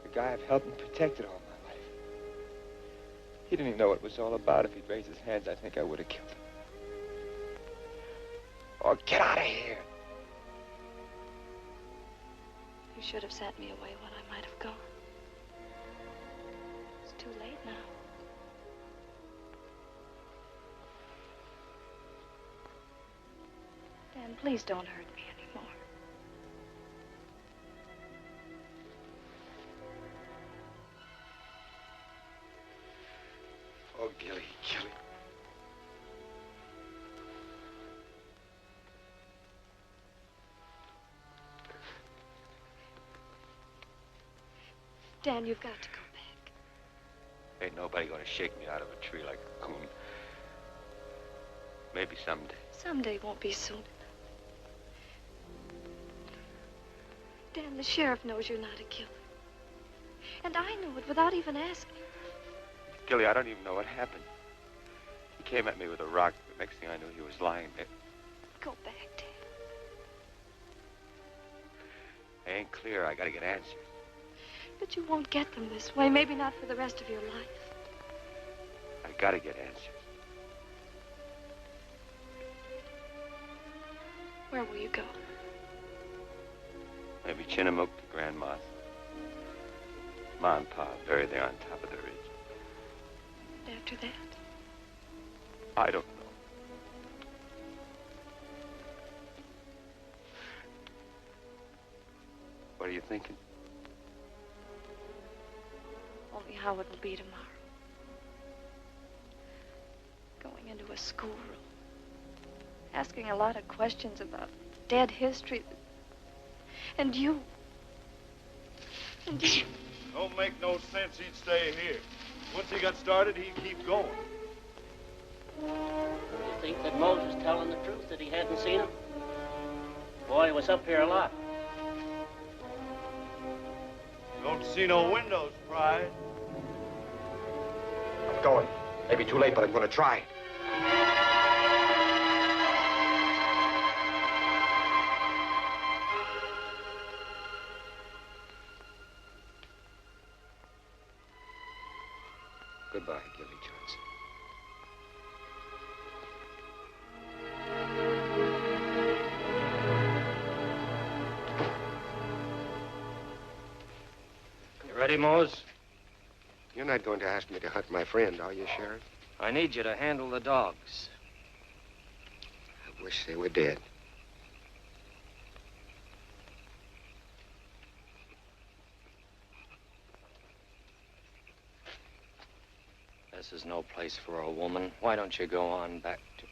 R: The guy I've helped and protected all my life. He didn't even know what it was all about. If he'd raised his hands, I think I would have killed him. Oh, get out of here.
F: You should have sent me away when I might have gone. It's too late now. Dan, please don't hurt me anymore.
R: Oh, Gilly, Gilly.
F: Dan, you've got to go back.
R: Ain't nobody gonna shake me out of a tree like a coon. Maybe someday.
F: Someday won't be soon enough. Dan, the sheriff knows you're not a killer. And I know it without even asking.
R: Gilly, I don't even know what happened. He came at me with a rock. The next thing I knew, he was lying there.
F: Go back, Dan.
R: I ain't clear. I gotta get answers.
F: But you won't get them this way. Maybe not for the rest of your life.
R: I gotta get answers.
F: Where will you go?
R: Maybe Chinook to Grandma's. Ma and Pa buried there on top of the ridge.
F: And after that?
R: I don't know. What are you thinking?
F: Only how it will be tomorrow. Going into a schoolroom. Asking a lot of questions about dead history. And you. And you.
S: Don't make no sense he'd stay here. Once he got started, he'd keep going.
K: You think that Moses telling the truth, that he hadn't seen him? Boy, he was up here a lot.
S: Don't see no windows, Pride.
L: I'm going. Maybe too late, but I'm going to try. Goodbye, Gilly Johnson.
J: You ready, Mose?
L: You're not going to ask me to hunt my friend, are you, Sheriff?
J: I need you to handle the dogs.
L: I wish they were dead.
J: This is no place for a woman. Why don't you go on back to...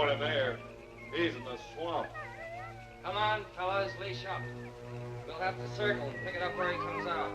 S: want him there. He's in the swamp.
I: Come on, fellas, leash up. We'll have to circle and pick it up where he comes out.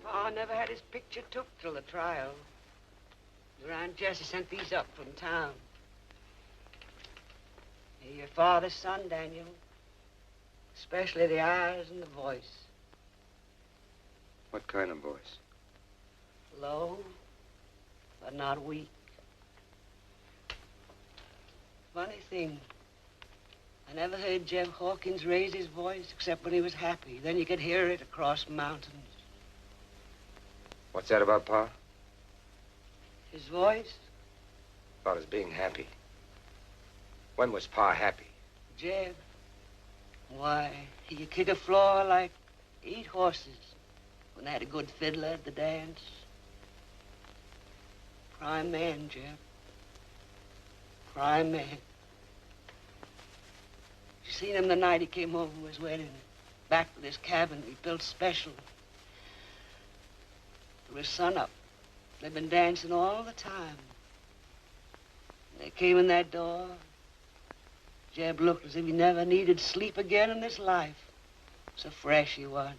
T: Pa never had his picture took till the trial. Your Aunt Jessie sent these up from town. They're your father's son, Daniel. Especially the eyes and the voice.
L: What kind of voice?
T: Low, but not weak. Funny thing. I never heard Jeff Hawkins raise his voice except when he was happy. Then you could hear it across mountains.
L: What's that about, Pa?
T: His voice?
L: About his being happy. When was Pa happy?
T: Jeff. Why, he could kick a floor like 8 horses when they had a good fiddler at the dance. Prime man, Jeff. Prime man. You seen him the night he came home from his wedding. Back to this cabin we built special. It was sunup. They've been dancing all the time. They came in that door. Jeb looked as if he never needed sleep again in this life. So fresh he was.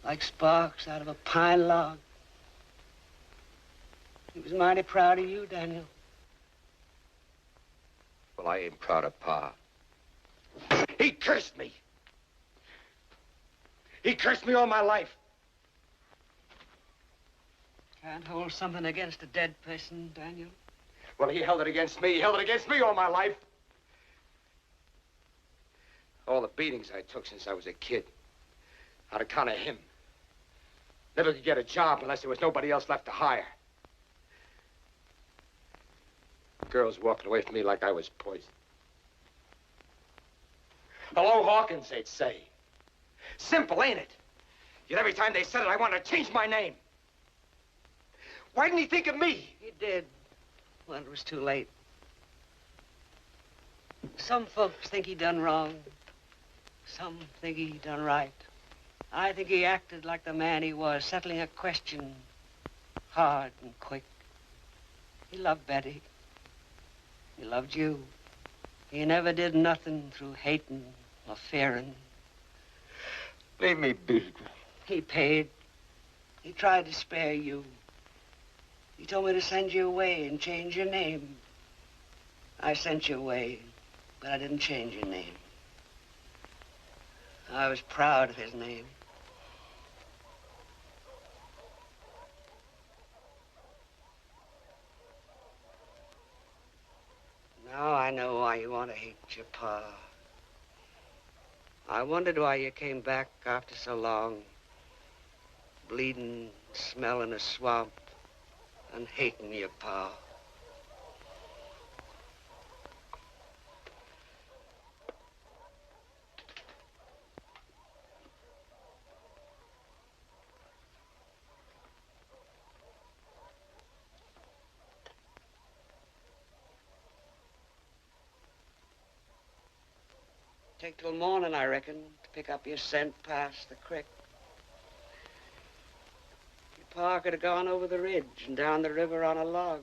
T: Like sparks out of a pine log. He was mighty proud of you, Daniel.
L: Well, I ain't proud of Pa. He cursed me. He cursed me all my life.
T: Can't hold something against a dead person, Daniel.
L: Well, he held it against me. He held it against me all my life. All the beatings I took since I was a kid. On account of him. Never could get a job unless there was nobody else left to hire. Girls walking away from me like I was poison. Hello, Hawkins, they'd say. Simple, ain't it? Yet every time they said it, I wanted to change my name. Why didn't he think of me?
T: He did. When it was too late. Some folks think he done wrong. Some think he done right. I think he acted like the man he was, settling a question hard and quick. He loved Betty. He loved you. He never did nothing through hating or fearing.
L: Leave me be.
T: He paid. He tried to spare you. He told me to send you away and change your name. I sent you away, but I didn't change your name. I was proud of his name. Now I know why you want to hate your pa. I wondered why you came back after so long, bleeding, smelling a swamp, and hating your pa. Take till morning, I reckon, to pick up your scent past the creek. Your pa could have gone over the ridge and down the river on a log.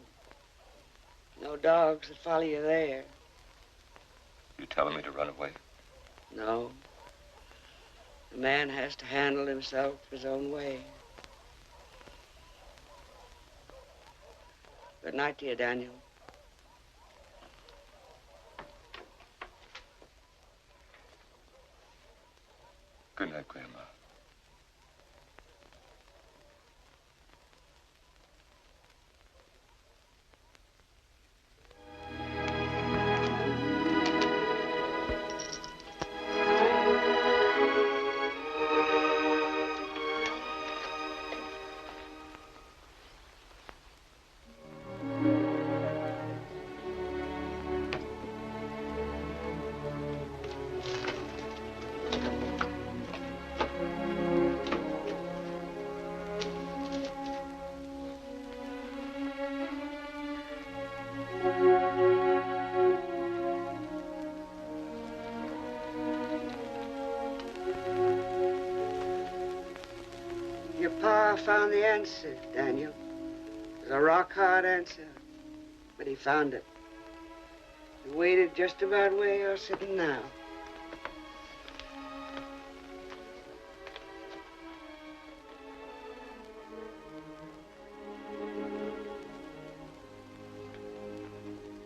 T: No dogs that follow you there.
L: You telling me to run away?
T: No. A man has to handle himself his own way. Good night to you, Daniel.
L: Good night, Grandma.
T: Pa found the answer, Daniel. It was a rock-hard answer, but he found it. He waited just about where you're sitting now.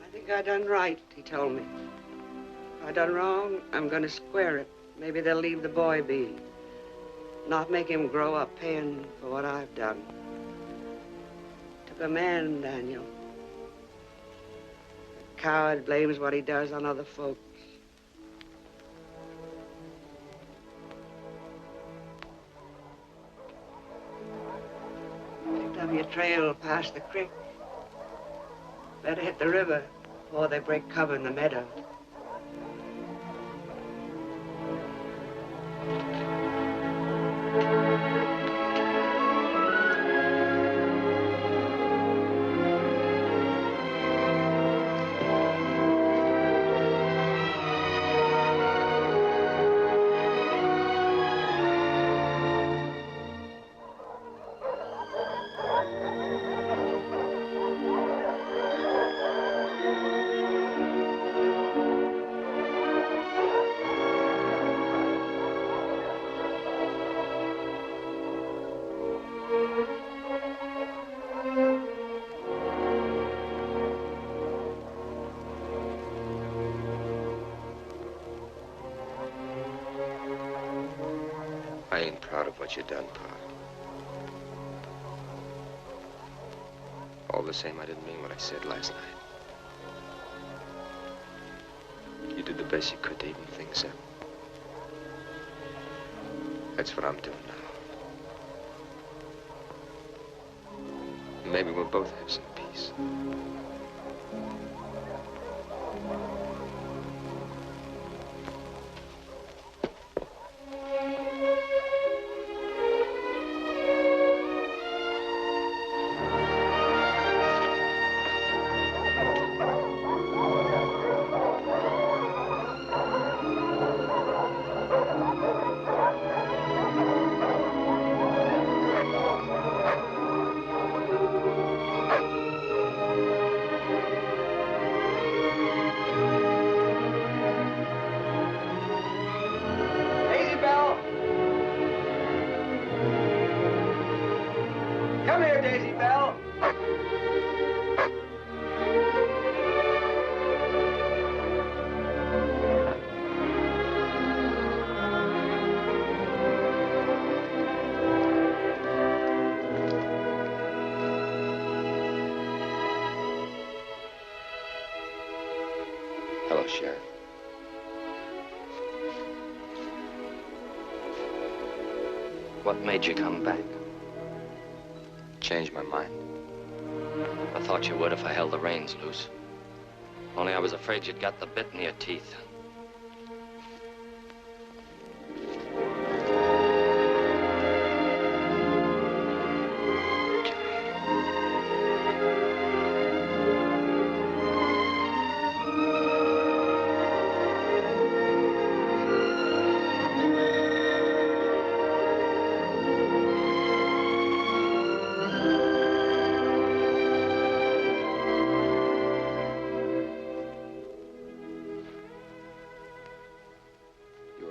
T: I think I done right, he told me. If I done wrong, I'm gonna square it. Maybe they'll leave the boy be. Not make him grow up paying for what I've done. Took a man, Daniel. A coward blames what he does on other folks. Picked up your trail past the creek. Better hit the river before they break cover in the meadow.
L: I ain't proud of what you done, Pa. All the same, I didn't mean what I said last night. You did the best you could to even things up. That's what I'm doing now. Maybe we'll both have some peace. Hello, Sheriff.
J: What made you come back?
L: Changed my mind.
J: I thought you would if I held the reins loose. Only I was afraid you'd got the bit in your teeth.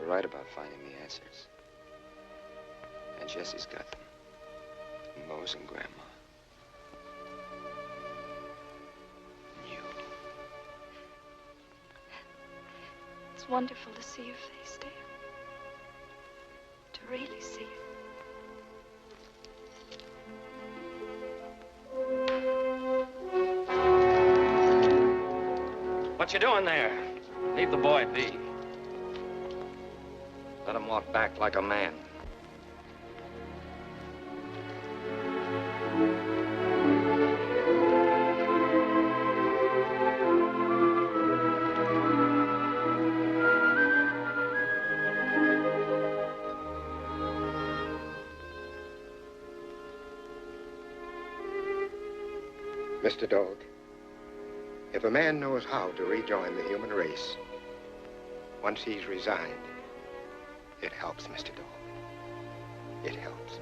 L: Right about finding the answers. And Jesse's got them. And Lois and Grandma. And you.
F: It's wonderful to see your face, dear. To really see it.
J: What you doing there? Leave the boy be. Let him walk back like a man.
L: Mr. Dog, if a man knows how to rejoin the human race, once he's resigned, it helps, Mr. Dog. It helps.